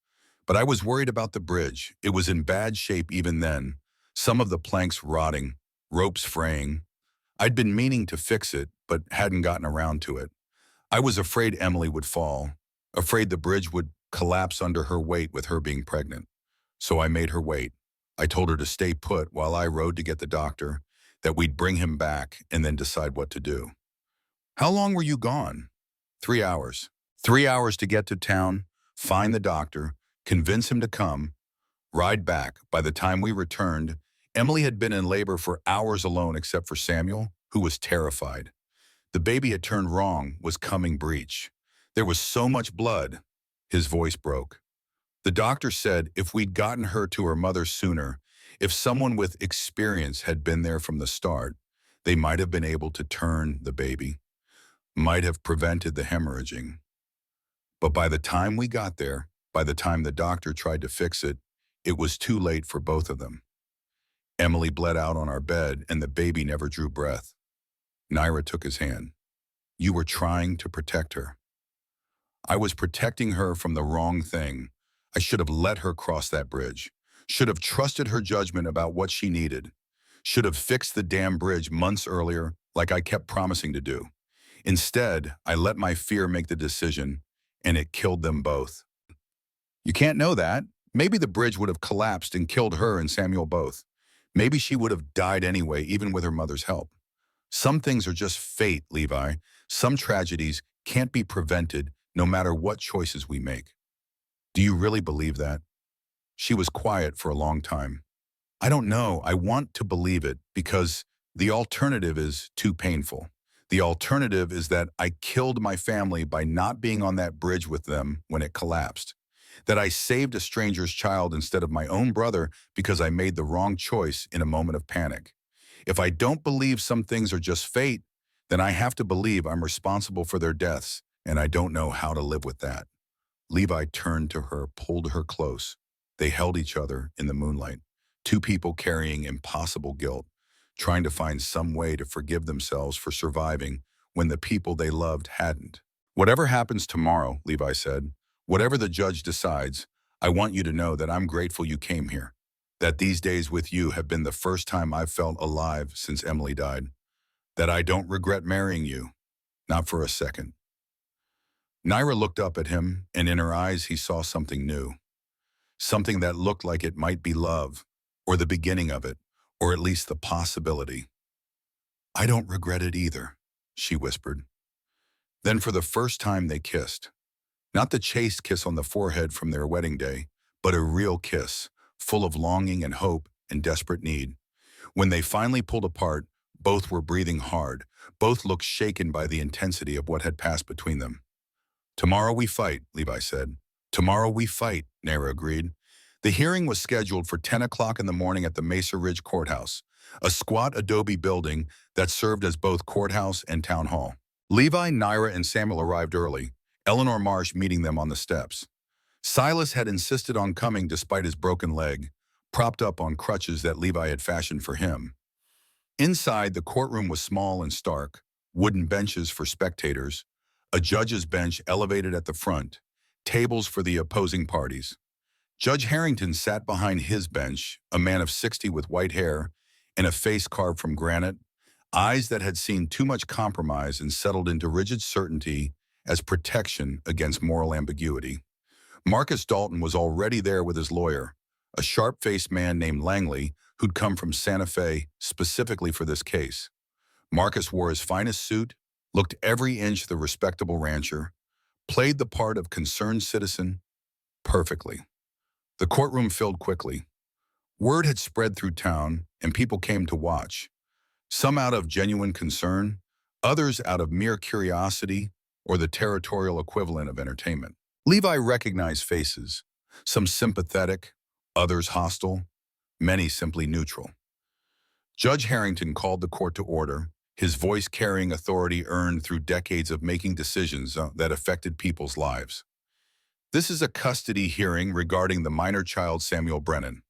"But I was worried about the bridge. It was in bad shape even then. Some of the planks rotting, ropes fraying. I'd been meaning to fix it, but hadn't gotten around to it. I was afraid Emily would fall, afraid the bridge would collapse under her weight with her being pregnant. So I made her wait. I told her to stay put while I rode to get the doctor, that we'd bring him back and then decide what to do." "How long were you gone?" 3 hours. 3 hours to get to town, find the doctor, convince him to come, ride back. By the time we returned, Emily had been in labor for hours alone except for Samuel, who was terrified. The baby had turned wrong, was coming breech. There was so much blood. His voice broke. The doctor said if we'd gotten her to her mother sooner, if someone with experience had been there from the start, they might have been able to turn the baby, might have prevented the hemorrhaging. But by the time we got there, by the time the doctor tried to fix it, it was too late for both of them. Emily bled out on our bed and the baby never drew breath. Naira took his hand. "You were trying to protect her." "I was protecting her from the wrong thing. I should have let her cross that bridge. Should have trusted her judgment about what she needed. Should have fixed the damn bridge months earlier, like I kept promising to do. Instead, I let my fear make the decision, and it killed them both." "You can't know that. Maybe the bridge would have collapsed and killed her and Samuel both. Maybe she would have died anyway, even with her mother's help. Some things are just fate, Levi. Some tragedies can't be prevented no matter what choices we make." "Do you really believe that?" She was quiet for a long time. "I don't know. I want to believe it because the alternative is too painful. The alternative is that I killed my family by not being on that bridge with them when it collapsed. That I saved a stranger's child instead of my own brother because I made the wrong choice in a moment of panic. If I don't believe some things are just fate, then I have to believe I'm responsible for their deaths, and I don't know how to live with that. Levi turned to her, pulled her close. They held each other in the moonlight, two people carrying impossible guilt, trying to find some way to forgive themselves for surviving when the people they loved hadn't. Whatever happens tomorrow, Levi said, whatever the judge decides, I want you to know that I'm grateful you came here, that these days with you have been the first time I've felt alive since Emily died, that I don't regret marrying you, not for a second. Naira looked up at him, and in her eyes he saw something new, something that looked like it might be love, or the beginning of it, or at least the possibility. I don't regret it either, she whispered. Then for the first time they kissed. Not the chaste kiss on the forehead from their wedding day, but a real kiss, full of longing and hope and desperate need. When they finally pulled apart, both were breathing hard, both looked shaken by the intensity of what had passed between them. Tomorrow we fight, Levi said. Tomorrow we fight, Naira agreed. The hearing was scheduled for 10 o'clock in the morning at the Mesa Ridge Courthouse, a squat adobe building that served as both courthouse and town hall. Levi, Naira, and Samuel arrived early, Eleanor Marsh meeting them on the steps. Silas had insisted on coming despite his broken leg, propped up on crutches that Levi had fashioned for him. Inside, the courtroom was small and stark, wooden benches for spectators, a judge's bench elevated at the front, tables for the opposing parties. Judge Harrington sat behind his bench, a man of 60 with white hair and a face carved from granite, eyes that had seen too much compromise and settled into rigid certainty as protection against moral ambiguity. Marcus Dalton was already there with his lawyer, a sharp-faced man named Langley who'd come from Santa Fe specifically for this case. Marcus wore his finest suit, looked every inch the respectable rancher, played the part of concerned citizen perfectly. The courtroom filled quickly. Word had spread through town, and people came to watch, some out of genuine concern, others out of mere curiosity or the territorial equivalent of entertainment. Levi recognized faces, some sympathetic, others hostile, many simply neutral. Judge Harrington called the court to order, his voice carrying authority earned through decades of making decisions that affected people's lives. This is a custody hearing regarding the minor child Samuel Brennan.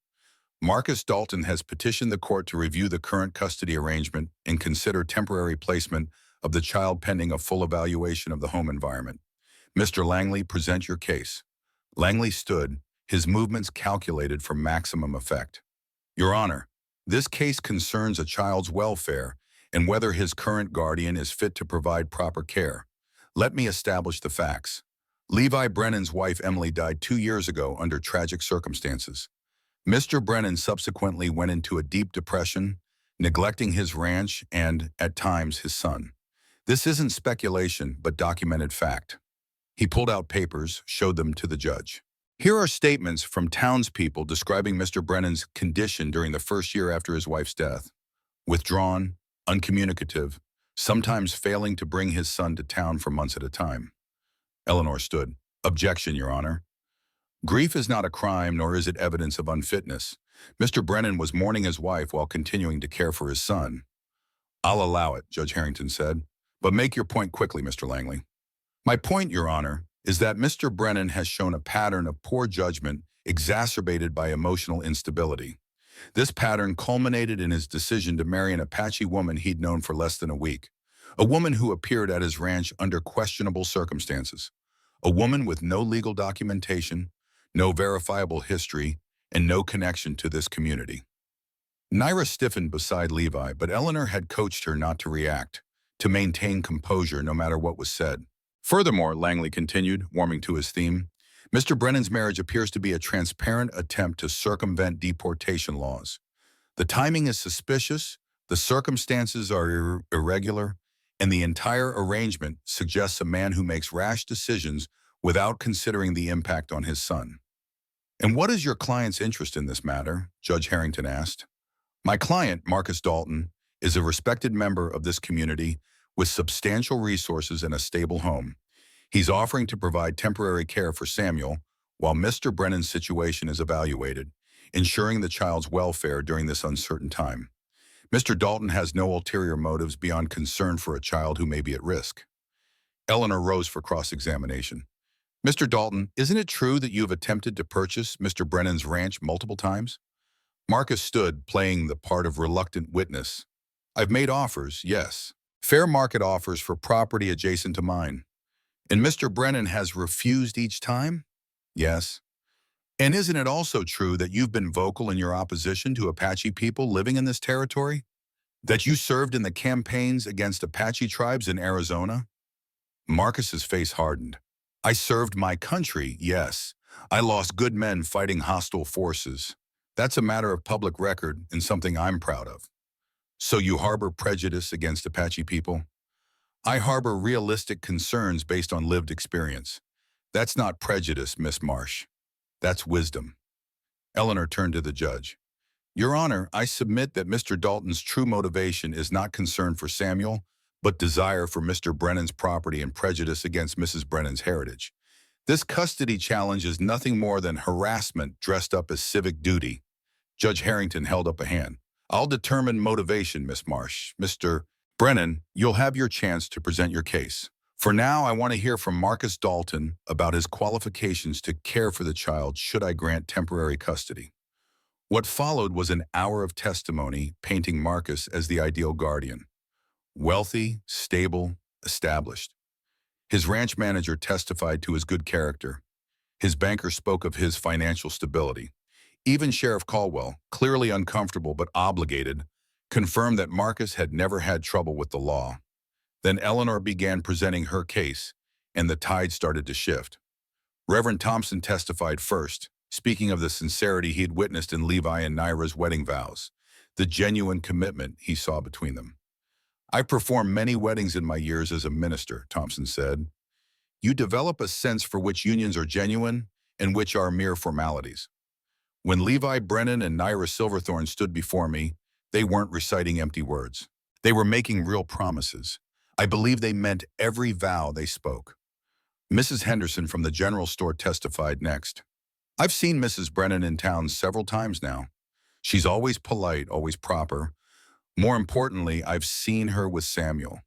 Marcus Dalton has petitioned the court to review the current custody arrangement and consider temporary placement of the child pending a full evaluation of the home environment. Mr. Langley, present your case. Langley stood, his movements calculated for maximum effect. Your Honor, this case concerns a child's welfare and whether his current guardian is fit to provide proper care. Let me establish the facts. Levi Brennan's wife Emily died 2 years ago under tragic circumstances. Mr. Brennan subsequently went into a deep depression, neglecting his ranch and, at times, his son. This isn't speculation, but documented fact. He pulled out papers, showed them to the judge. Here are statements from townspeople describing Mr. Brennan's condition during the first year after his wife's death. Withdrawn, uncommunicative, sometimes failing to bring his son to town for months at a time. Eleanor stood. Objection, Your Honor. Grief is not a crime, nor is it evidence of unfitness. Mr. Brennan was mourning his wife while continuing to care for his son. I'll allow it, Judge Harrington said. But make your point quickly, Mr. Langley. My point, Your Honor, is that Mr. Brennan has shown a pattern of poor judgment exacerbated by emotional instability. This pattern culminated in his decision to marry an Apache woman he'd known for less than a week, a woman who appeared at his ranch under questionable circumstances, a woman with no legal documentation, no verifiable history, and no connection to this community. Naira stiffened beside Levi, but Eleanor had coached her not to react, to maintain composure no matter what was said. Furthermore, Langley continued, warming to his theme, Mr. Brennan's marriage appears to be a transparent attempt to circumvent deportation laws. The timing is suspicious, the circumstances are irregular, and the entire arrangement suggests a man who makes rash decisions without considering the impact on his son. And what is your client's interest in this matter? Judge Harrington asked. My client, Marcus Dalton, is a respected member of this community with substantial resources and a stable home. He's offering to provide temporary care for Samuel while Mr. Brennan's situation is evaluated, ensuring the child's welfare during this uncertain time. Mr. Dalton has no ulterior motives beyond concern for a child who may be at risk. Eleanor rose for cross-examination. Mr. Dalton, isn't it true that you have attempted to purchase Mr. Brennan's ranch multiple times? Marcus stood, playing the part of reluctant witness. I've made offers, yes. Fair market offers for property adjacent to mine. And Mr. Brennan has refused each time? Yes. And isn't it also true that you've been vocal in your opposition to Apache people living in this territory? That you served in the campaigns against Apache tribes in Arizona? Marcus's face hardened. I served my country, yes. I lost good men fighting hostile forces. That's a matter of public record and something I'm proud of. So you harbor prejudice against Apache people? I harbor realistic concerns based on lived experience. That's not prejudice, Miss Marsh. That's wisdom. Eleanor turned to the judge. Your Honor, I submit that Mr. Dalton's true motivation is not concern for Samuel, but desire for Mr. Brennan's property and prejudice against Mrs. Brennan's heritage. This custody challenge is nothing more than harassment dressed up as civic duty. Judge Harrington held up a hand. I'll determine motivation, Miss Marsh. Mr. Brennan, you'll have your chance to present your case. For now, I want to hear from Marcus Dalton about his qualifications to care for the child should I grant temporary custody. What followed was an hour of testimony painting Marcus as the ideal guardian. Wealthy, stable, established. His ranch manager testified to his good character. His banker spoke of his financial stability. Even Sheriff Caldwell, clearly uncomfortable but obligated, confirmed that Marcus had never had trouble with the law. Then Eleanor began presenting her case, and the tide started to shift. Reverend Thompson testified first, speaking of the sincerity he'd witnessed in Levi and Naira's wedding vows, the genuine commitment he saw between them. I performed many weddings in my years as a minister, Thompson said. You develop a sense for which unions are genuine and which are mere formalities. When Levi Brennan and Naira Silverthorne stood before me, they weren't reciting empty words. They were making real promises. I believe they meant every vow they spoke. Mrs. Henderson from the general store testified next. I've seen Mrs. Brennan in town several times now. She's always polite, always proper. More importantly, I've seen her with Samuel.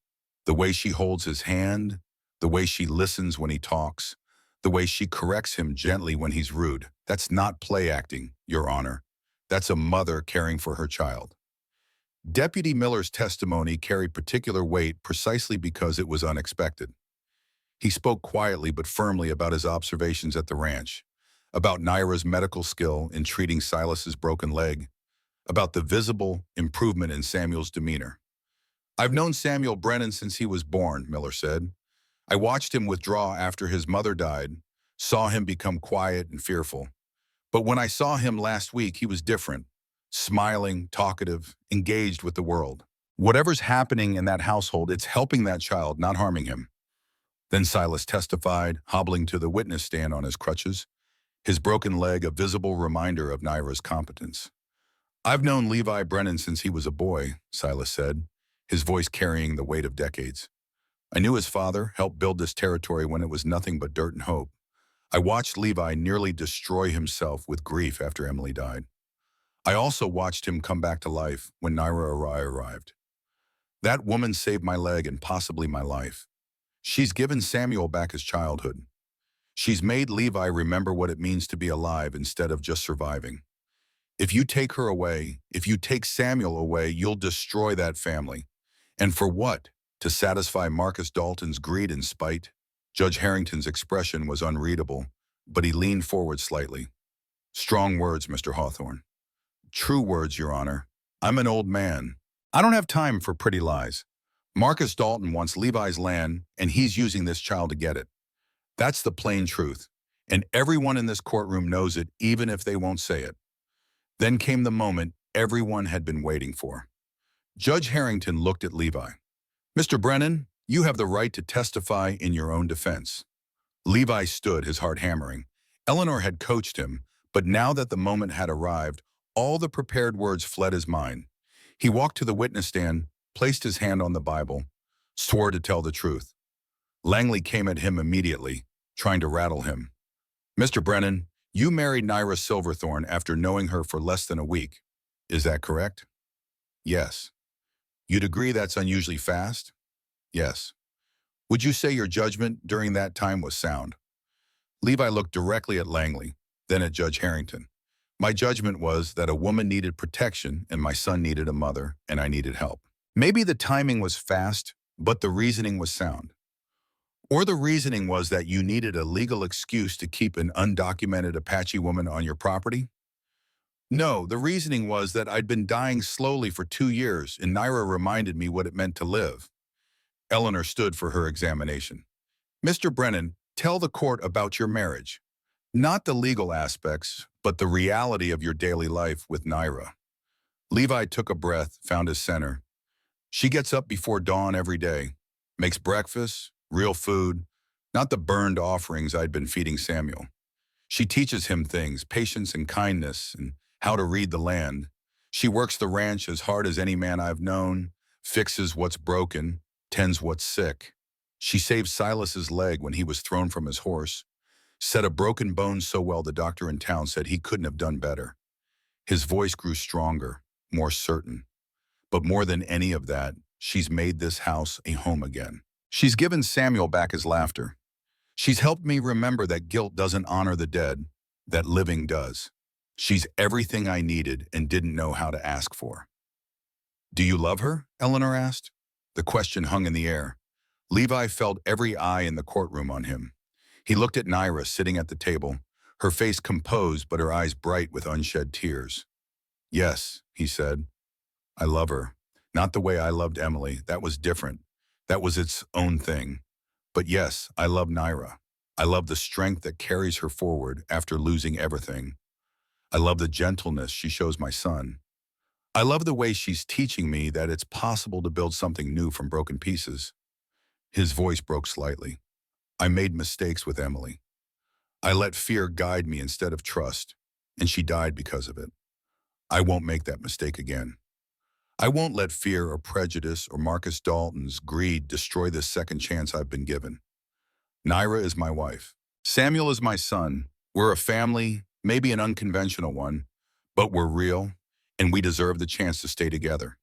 The way she holds his hand, the way she listens when he talks, the way she corrects him gently when he's rude. That's not play acting, Your Honor. That's a mother caring for her child. Deputy Miller's testimony carried particular weight precisely because it was unexpected. He spoke quietly but firmly about his observations at the ranch, about Naira's medical skill in treating Silas's broken leg, about the visible improvement in Samuel's demeanor. I've known Samuel Brennan since he was born, Miller said. I watched him withdraw after his mother died, saw him become quiet and fearful. But when I saw him last week, he was different, smiling, talkative, engaged with the world. Whatever's happening in that household, it's helping that child, not harming him. Then Silas testified, hobbling to the witness stand on his crutches, his broken leg a visible reminder of Naira's competence. I've known Levi Brennan since he was a boy, Silas said, his voice carrying the weight of decades. I knew his father helped build this territory when it was nothing but dirt and hope. I watched Levi nearly destroy himself with grief after Emily died. I also watched him come back to life when Naira arrived. That woman saved my leg and possibly my life. She's given Samuel back his childhood. She's made Levi remember what it means to be alive instead of just surviving. If you take her away, if you take Samuel away, you'll destroy that family. And for what? To satisfy Marcus Dalton's greed and spite? Judge Harrington's expression was unreadable, but he leaned forward slightly. Strong words, Mr. Hawthorne. True words, Your Honor. I'm an old man. I don't have time for pretty lies. Marcus Dalton wants Levi's land, and he's using this child to get it. That's the plain truth, and everyone in this courtroom knows it, even if they won't say it. Then came the moment everyone had been waiting for. Judge Harrington looked at Levi. Mr. Brennan, you have the right to testify in your own defense. Levi stood, his heart hammering. Eleanor had coached him, but now that the moment had arrived, all the prepared words fled his mind. He walked to the witness stand, placed his hand on the Bible, swore to tell the truth. Langley came at him immediately, trying to rattle him. Mr. Brennan, you married Naira Silverthorne after knowing her for less than a week. Is that correct? Yes. You'd agree that's unusually fast? Yes. Would you say your judgment during that time was sound? Levi looked directly at Langley, then at Judge Harrington. My judgment was that a woman needed protection and my son needed a mother and I needed help. Maybe the timing was fast, but the reasoning was sound. Or the reasoning was that you needed a legal excuse to keep an undocumented Apache woman on your property? No, the reasoning was that I'd been dying slowly for 2 years and Naira reminded me what it meant to live. Eleanor stood for her examination. Mr. Brennan, tell the court about your marriage. Not the legal aspects, but the reality of your daily life with Naira. Levi took a breath, found his center. She gets up before dawn every day, makes breakfast, real food, not the burned offerings I'd been feeding Samuel. She teaches him things, patience and kindness, and how to read the land. She works the ranch as hard as any man I've known, fixes what's broken, tends what's sick. She saved Silas's leg when he was thrown from his horse, set a broken bone so well the doctor in town said he couldn't have done better. His voice grew stronger, more certain. But more than any of that, she's made this house a home again. She's given Samuel back his laughter. She's helped me remember that guilt doesn't honor the dead, that living does. She's everything I needed and didn't know how to ask for. Do you love her? Eleanor asked. The question hung in the air. Levi felt every eye in the courtroom on him. He looked at Naira sitting at the table, her face composed but her eyes bright with unshed tears. Yes, he said. I love her. Not the way I loved Emily. That was different. That was its own thing. But yes, I love Naira. I love the strength that carries her forward after losing everything. I love the gentleness she shows my son. I love the way she's teaching me that it's possible to build something new from broken pieces. His voice broke slightly. I made mistakes with Emily. I let fear guide me instead of trust, and she died because of it. I won't make that mistake again. I won't let fear or prejudice or Marcus Dalton's greed destroy this second chance I've been given. Naira is my wife. Samuel is my son. We're a family, maybe an unconventional one, but we're real, and we deserve the chance to stay together.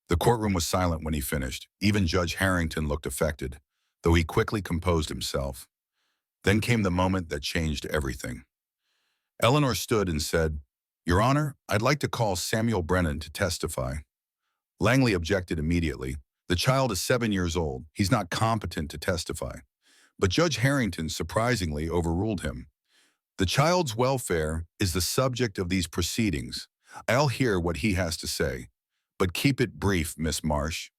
The courtroom was silent when he finished. Even Judge Harrington looked affected, though he quickly composed himself. Then came the moment that changed everything. Eleanor stood and said, Your Honor, I'd like to call Samuel Brennan to testify. Langley objected immediately. The child is 7 years old. He's not competent to testify. But Judge Harrington surprisingly overruled him. The child's welfare is the subject of these proceedings. I'll hear what he has to say. But keep it brief, Miss Marsh.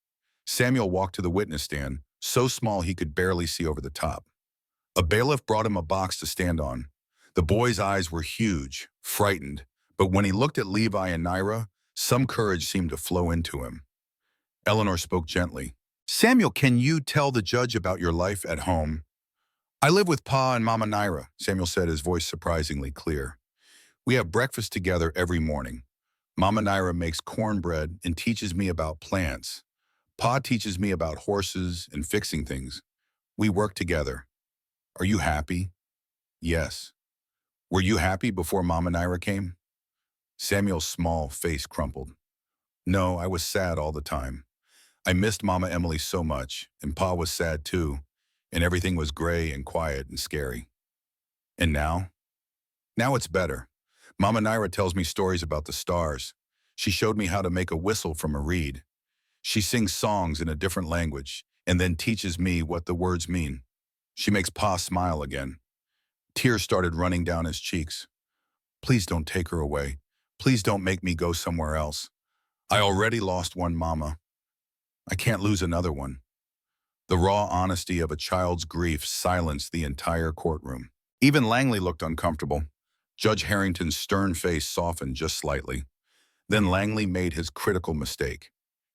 Samuel walked to the witness stand, so small he could barely see over the top. A bailiff brought him a box to stand on. The boy's eyes were huge, frightened, but when he looked at Levi and Naira, some courage seemed to flow into him. Eleanor spoke gently. Samuel, can you tell the judge about your life at home? I live with Pa and Mama Naira, Samuel said, his voice surprisingly clear. We have breakfast together every morning. Mama Naira makes cornbread and teaches me about plants. Pa teaches me about horses and fixing things. We work together. Are you happy? Yes. Were you happy before Mama Naira came? Samuel's small face crumpled. No, I was sad all the time. I missed Mama Emily so much, and Pa was sad too, and everything was gray and quiet and scary. And now? Now it's better. Mama Naira tells me stories about the stars. She showed me how to make a whistle from a reed. She sings songs in a different language, and then teaches me what the words mean. She makes Pa smile again. Tears started running down his cheeks. Please don't take her away. Please don't make me go somewhere else. I already lost one mama. I can't lose another one. The raw honesty of a child's grief silenced the entire courtroom. Even Langley looked uncomfortable. Judge Harrington's stern face softened just slightly. Then Langley made his critical mistake.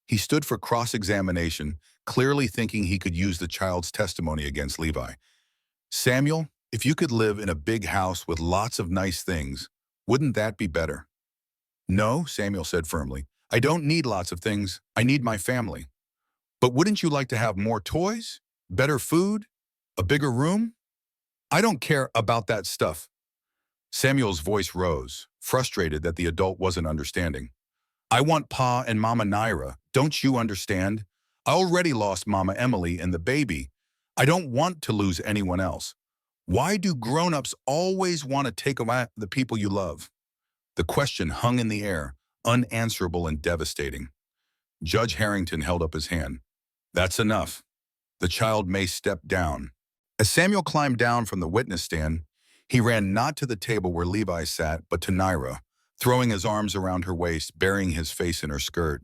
He stood for cross-examination, clearly thinking he could use the child's testimony against Levi. Samuel, if you could live in a big house with lots of nice things, wouldn't that be better? No, Samuel said firmly. I don't need lots of things. I need my family. But wouldn't you like to have more toys? Better food? A bigger room? I don't care about that stuff. Samuel's voice rose, frustrated that the adult wasn't understanding. I want Pa and Mama Naira. Don't you understand? I already lost Mama Emily and the baby. I don't want to lose anyone else. Why do grown-ups always want to take away the people you love? The question hung in the air, unanswerable and devastating. Judge Harrington held up his hand. That's enough. The child may step down. As Samuel climbed down from the witness stand, he ran not to the table where Levi sat, but to Naira, throwing his arms around her waist, burying his face in her skirt.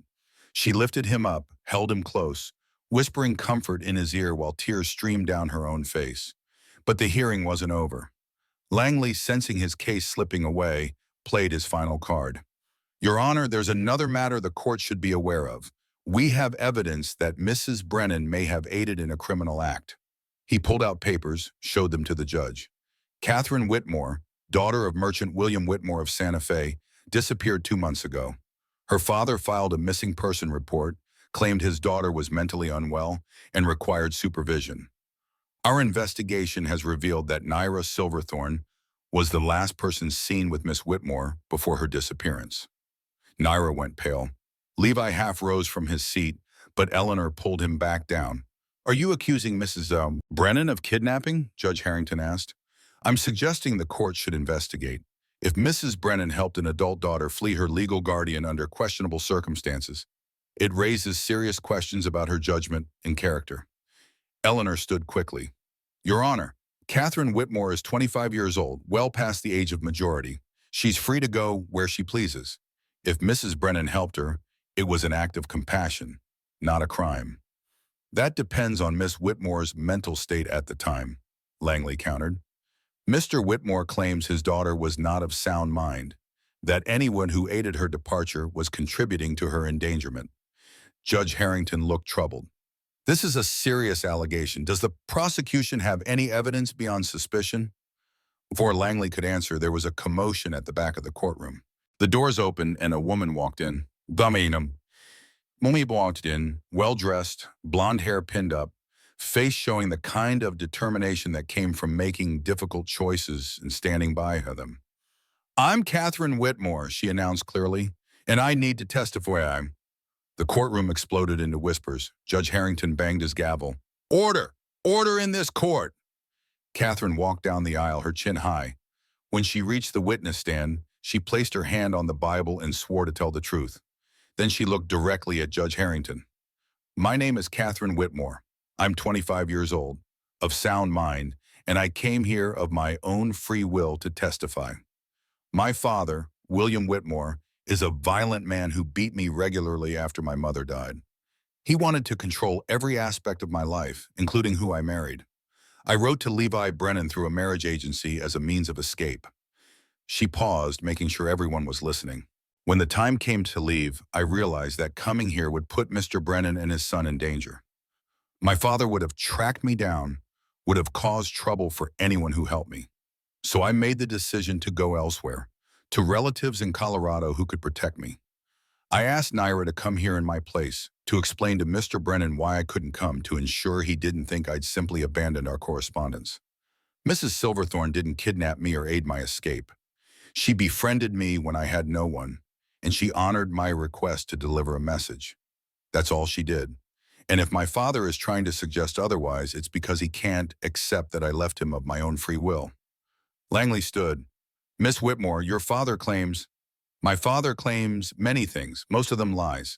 She lifted him up, held him close, whispering comfort in his ear while tears streamed down her own face. But the hearing wasn't over. Langley, sensing his case slipping away, played his final card. Your Honor, there's another matter the court should be aware of. We have evidence that Mrs. Brennan may have aided in a criminal act. He pulled out papers, showed them to the judge. Catherine Whitmore, daughter of merchant William Whitmore of Santa Fe, disappeared 2 months ago. Her father filed a missing person report, claimed his daughter was mentally unwell, and required supervision. Our investigation has revealed that Naira Silverthorne was the last person seen with Miss Whitmore before her disappearance. Naira went pale. Levi half rose from his seat, but Eleanor pulled him back down. Are you accusing Mrs. Brennan of kidnapping? Judge Harrington asked. I'm suggesting the court should investigate. If Mrs. Brennan helped an adult daughter flee her legal guardian under questionable circumstances, it raises serious questions about her judgment and character. Eleanor stood quickly. Your Honor, Catherine Whitmore is 25 years old, well past the age of majority. She's free to go where she pleases. If Mrs. Brennan helped her, it was an act of compassion, not a crime. That depends on Miss Whitmore's mental state at the time, Langley countered. Mr. Whitmore claims his daughter was not of sound mind, that anyone who aided her departure was contributing to her endangerment. Judge Harrington looked troubled. This is a serious allegation. Does the prosecution have any evidence beyond suspicion? Before Langley could answer, there was a commotion at the back of the courtroom. The doors opened and a woman walked in. Mummy walked in, well-dressed, blonde hair pinned up, face showing the kind of determination that came from making difficult choices and standing by them. I'm Catherine Whitmore, she announced clearly, and I need to testify. The courtroom exploded into whispers. Judge Harrington banged his gavel. Order! Order in this court! Catherine walked down the aisle, her chin high. When she reached the witness stand, she placed her hand on the Bible and swore to tell the truth. Then she looked directly at Judge Harrington. My name is Catherine Whitmore. I'm 25 years old, of sound mind, and I came here of my own free will to testify. My father, William Whitmore, is a violent man who beat me regularly after my mother died. He wanted to control every aspect of my life, including who I married. I wrote to Levi Brennan through a marriage agency as a means of escape. She paused, making sure everyone was listening. When the time came to leave, I realized that coming here would put Mr. Brennan and his son in danger. My father would have tracked me down, would have caused trouble for anyone who helped me. So I made the decision to go elsewhere, to relatives in Colorado who could protect me. I asked Naira to come here in my place, to explain to Mr. Brennan why I couldn't come, to ensure he didn't think I'd simply abandoned our correspondence. Mrs. Silverthorne didn't kidnap me or aid my escape. She befriended me when I had no one, and she honored my request to deliver a message. That's all she did. And if my father is trying to suggest otherwise, it's because he can't accept that I left him of my own free will. Langley stood. Miss Whitmore, your father claims... My father claims many things, most of them lies.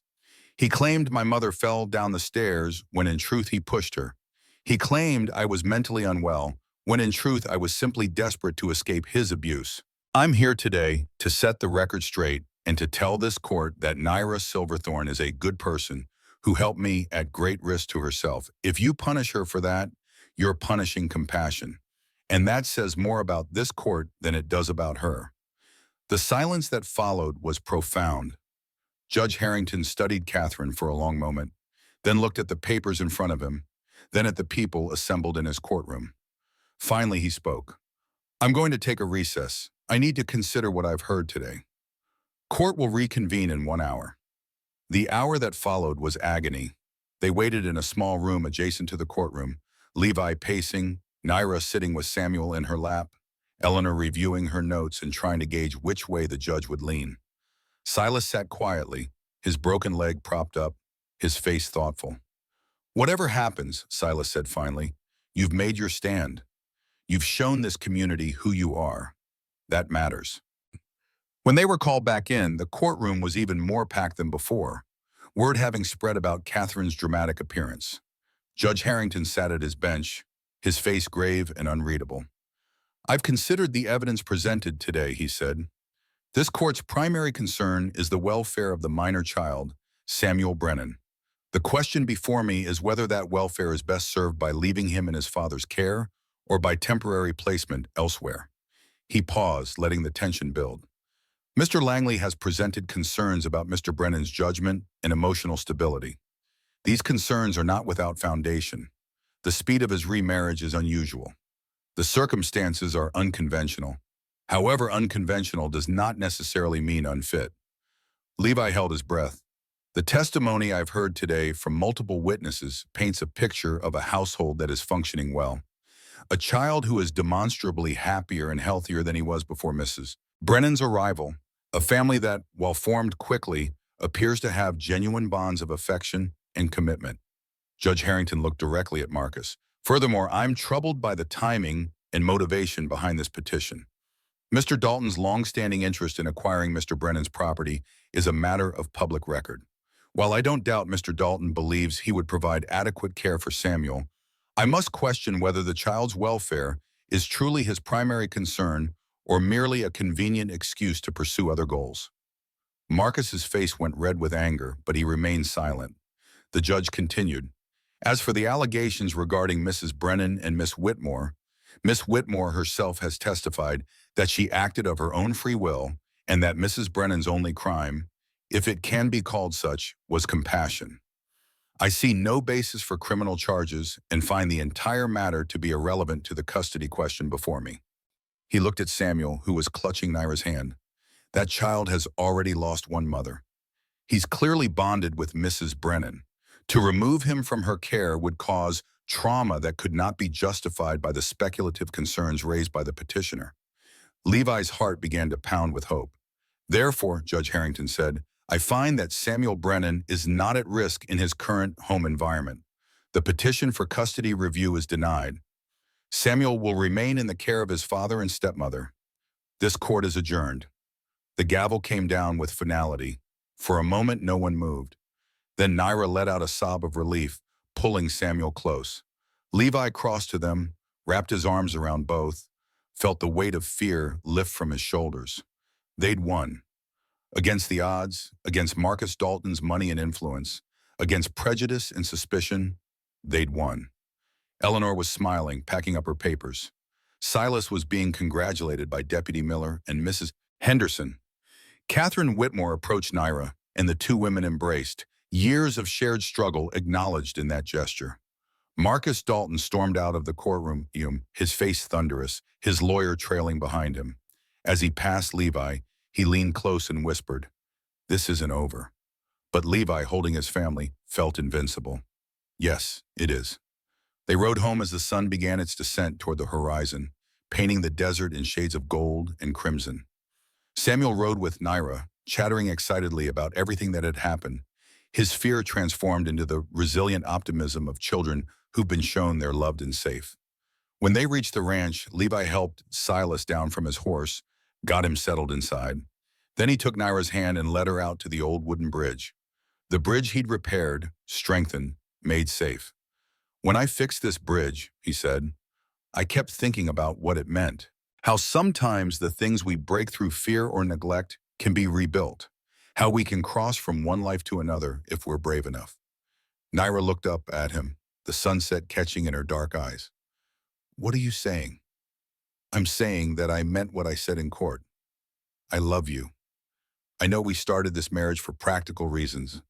He claimed my mother fell down the stairs when in truth he pushed her. He claimed I was mentally unwell when in truth I was simply desperate to escape his abuse. I'm here today to set the record straight and to tell this court that Naira Silverthorne is a good person who helped me at great risk to herself. If you punish her for that, you're punishing compassion. And that says more about this court than it does about her. The silence that followed was profound. Judge Harrington studied Catherine for a long moment, then looked at the papers in front of him, then at the people assembled in his courtroom. Finally, he spoke. I'm going to take a recess. I need to consider what I've heard today. Court will reconvene in 1 hour. The hour that followed was agony. They waited in a small room adjacent to the courtroom, Levi pacing, Naira sitting with Samuel in her lap, Eleanor reviewing her notes and trying to gauge which way the judge would lean. Silas sat quietly, his broken leg propped up, his face thoughtful. "Whatever happens," Silas said finally, "you've made your stand. You've shown this community who you are. That matters." When they were called back in, the courtroom was even more packed than before, word having spread about Catherine's dramatic appearance. Judge Harrington sat at his bench, his face grave and unreadable. "I've considered the evidence presented today," he said. "This court's primary concern is the welfare of the minor child, Samuel Brennan. The question before me is whether that welfare is best served by leaving him in his father's care or by temporary placement elsewhere." He paused, letting the tension build. "Mr. Langley has presented concerns about Mr. Brennan's judgment and emotional stability. These concerns are not without foundation. The speed of his remarriage is unusual. The circumstances are unconventional. However, unconventional does not necessarily mean unfit." Levi held his breath. "The testimony I've heard today from multiple witnesses paints a picture of a household that is functioning well. A child who is demonstrably happier and healthier than he was before Mrs. Brennan's arrival. A family that, while formed quickly, appears to have genuine bonds of affection and commitment." Judge Harrington looked directly at Marcus. "Furthermore, I'm troubled by the timing and motivation behind this petition. Mr. Dalton's long-standing interest in acquiring Mr. Brennan's property is a matter of public record. While I don't doubt Mr. Dalton believes he would provide adequate care for Samuel, I must question whether the child's welfare is truly his primary concern or merely a convenient excuse to pursue other goals." Marcus's face went red with anger, but he remained silent. The judge continued, "As for the allegations regarding Mrs. Brennan and Miss Whitmore herself has testified that she acted of her own free will and that Mrs. Brennan's only crime, if it can be called such, was compassion. I see no basis for criminal charges and find the entire matter to be irrelevant to the custody question before me." He looked at Samuel, who was clutching Naira's hand. "That child has already lost one mother. He's clearly bonded with Mrs. Brennan. To remove him from her care would cause trauma that could not be justified by the speculative concerns raised by the petitioner." Levi's heart began to pound with hope. "Therefore," Judge Harrington said, "I find that Samuel Brennan is not at risk in his current home environment. The petition for custody review is denied. Samuel will remain in the care of his father and stepmother. This court is adjourned." The gavel came down with finality. For a moment, no one moved. Then Naira let out a sob of relief, pulling Samuel close. Levi crossed to them, wrapped his arms around both, felt the weight of fear lift from his shoulders. They'd won. Against the odds, against Marcus Dalton's money and influence, against prejudice and suspicion, they'd won. Eleanor was smiling, packing up her papers. Silas was being congratulated by Deputy Miller and Mrs. Henderson. Catherine Whitmore approached Naira, and the two women embraced, years of shared struggle acknowledged in that gesture. Marcus Dalton stormed out of the courtroom, his face thunderous, his lawyer trailing behind him. As he passed Levi, he leaned close and whispered, "This isn't over." But Levi, holding his family, felt invincible. "Yes, it is." They rode home as the sun began its descent toward the horizon, painting the desert in shades of gold and crimson. Samuel rode with Naira, chattering excitedly about everything that had happened, his fear transformed into the resilient optimism of children who've been shown they're loved and safe. When they reached the ranch, Levi helped Silas down from his horse, got him settled inside. Then he took Naira's hand and led her out to the old wooden bridge. The bridge he'd repaired, strengthened, made safe. "When I fixed this bridge," he said, "I kept thinking about what it meant. How sometimes the things we break through fear or neglect can be rebuilt. How we can cross from one life to another if we're brave enough." Naira looked up at him, the sunset catching in her dark eyes. "What are you saying?" "I'm saying that I meant what I said in court. I love you. I know we started this marriage for practical reasons,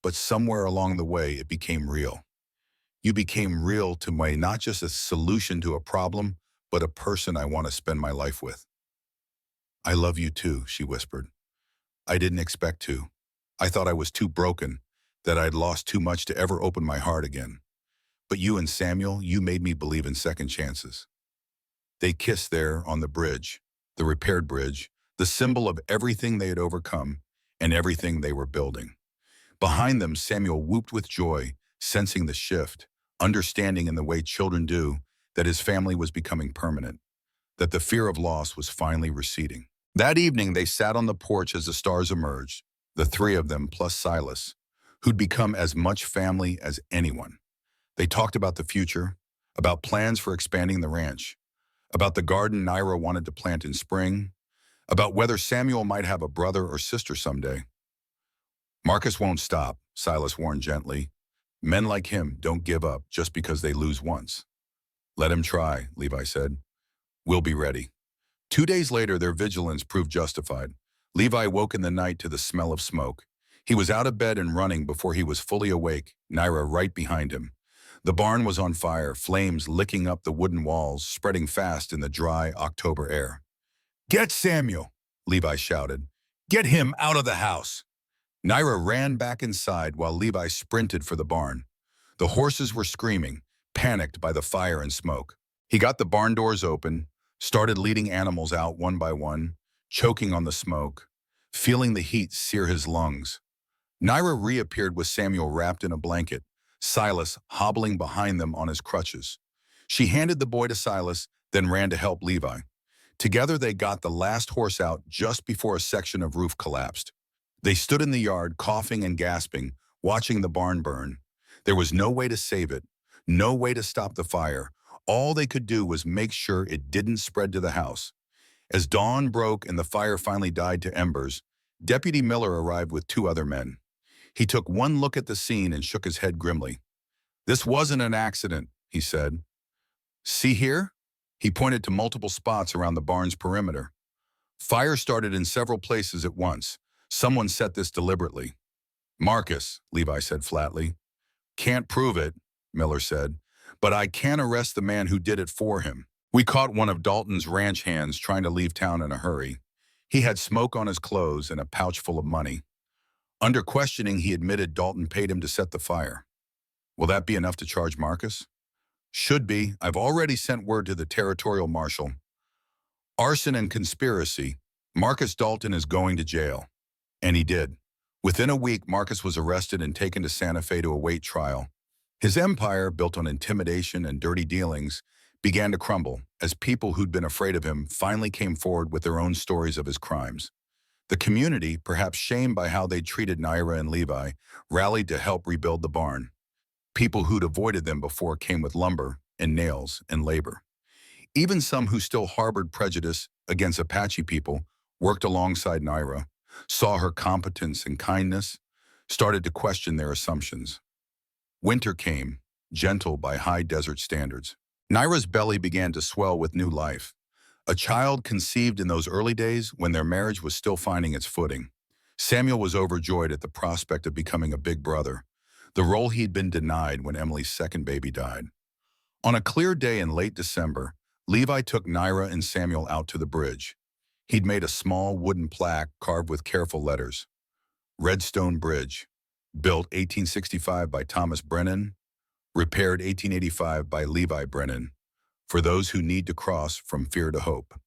but somewhere along the way it became real. You became real to me, not just a solution to a problem, but a person I want to spend my life with." "I love you too," she whispered. "I didn't expect to. I thought I was too broken, that I'd lost too much to ever open my heart again. But you and Samuel, you made me believe in second chances." They kissed there on the bridge, the repaired bridge, the symbol of everything they had overcome and everything they were building. Behind them, Samuel whooped with joy, sensing the shift, understanding in the way children do that his family was becoming permanent, that the fear of loss was finally receding. That evening, they sat on the porch as the stars emerged, the three of them plus Silas, who'd become as much family as anyone. They talked about the future, about plans for expanding the ranch, about the garden Naira wanted to plant in spring, about whether Samuel might have a brother or sister someday. Marcus won't stop, Silas warned gently. Men like him don't give up just because they lose once. Let him try, Levi said. We'll be ready. 2 days later, their vigilance proved justified. Levi woke in the night to the smell of smoke. He was out of bed and running before he was fully awake, Naira right behind him. The barn was on fire, flames licking up the wooden walls, spreading fast in the dry October air. Get Samuel, Levi shouted. Get him out of the house. Naira ran back inside while Levi sprinted for the barn. The horses were screaming, panicked by the fire and smoke. He got the barn doors open, started leading animals out one by one, choking on the smoke, feeling the heat sear his lungs. Naira reappeared with Samuel wrapped in a blanket, Silas hobbling behind them on his crutches. She handed the boy to Silas, then ran to help Levi. Together they got the last horse out just before a section of roof collapsed. They stood in the yard, coughing and gasping, watching the barn burn. There was no way to save it, no way to stop the fire. All they could do was make sure it didn't spread to the house. As dawn broke and the fire finally died to embers, Deputy Miller arrived with 2 other men. He took one look at the scene and shook his head grimly. This wasn't an accident, he said. See here? He pointed to multiple spots around the barn's perimeter. Fire started in several places at once. Someone set this deliberately. Marcus, Levi said flatly. Can't prove it, Miller said, but I can arrest the man who did it for him. We caught one of Dalton's ranch hands trying to leave town in a hurry. He had smoke on his clothes and a pouch full of money. Under questioning, he admitted Dalton paid him to set the fire. Will that be enough to charge Marcus? Should be. I've already sent word to the territorial marshal. Arson and conspiracy. Marcus Dalton is going to jail. And he did. Within a week, Marcus was arrested and taken to Santa Fe to await trial. His empire, built on intimidation and dirty dealings, began to crumble as people who'd been afraid of him finally came forward with their own stories of his crimes. The community, perhaps shamed by how they'd treated Naira and Levi, rallied to help rebuild the barn. People who'd avoided them before came with lumber and nails and labor. Even some who still harbored prejudice against Apache people worked alongside Naira, saw her competence and kindness, started to question their assumptions. Winter came, gentle by high desert standards. Naira's belly began to swell with new life. A child conceived in those early days when their marriage was still finding its footing. Samuel was overjoyed at the prospect of becoming a big brother, the role he'd been denied when Emily's second baby died. On a clear day in late December, Levi took Naira and Samuel out to the bridge. He'd made a small wooden plaque carved with careful letters. Redstone Bridge, built 1865 by Thomas Brennan, repaired 1885 by Levi Brennan, for those who need to cross from fear to hope.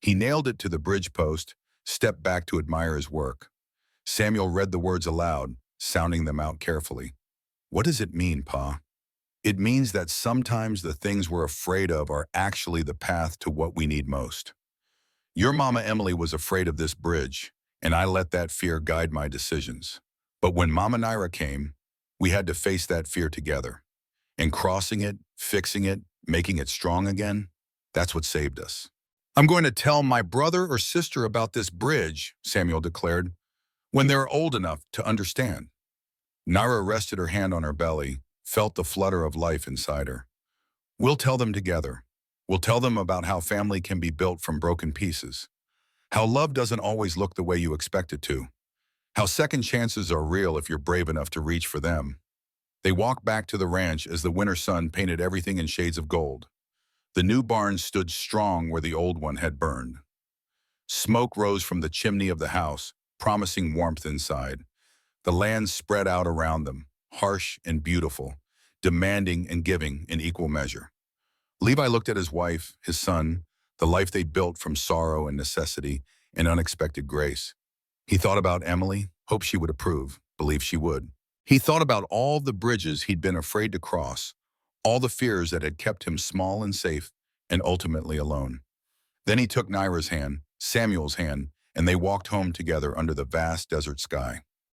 He nailed it to the bridge post, stepped back to admire his work. Samuel read the words aloud, sounding them out carefully. What does it mean, Pa? It means that sometimes the things we're afraid of are actually the path to what we need most. Your Mama Emily was afraid of this bridge, and I let that fear guide my decisions. But when Mama Naira came, we had to face that fear together. And crossing it, fixing it, making it strong again, that's what saved us. I'm going to tell my brother or sister about this bridge, Samuel declared, when they're old enough to understand. Naira rested her hand on her belly, felt the flutter of life inside her. We'll tell them together. We'll tell them about how family can be built from broken pieces, how love doesn't always look the way you expect it to, how second chances are real if you're brave enough to reach for them. They walked back to the ranch as the winter sun painted everything in shades of gold. The new barn stood strong where the old one had burned. Smoke rose from the chimney of the house, promising warmth inside. The land spread out around them, harsh and beautiful, demanding and giving in equal measure. Levi looked at his wife, his son, the life they'd built from sorrow and necessity and unexpected grace. He thought about Emily, hoped she would approve. believed she would. He thought about all the bridges he'd been afraid to cross, all the fears that had kept him small and safe, and ultimately alone. Then he took Naira's hand, Samuel's hand, and they walked home together under the vast desert sky.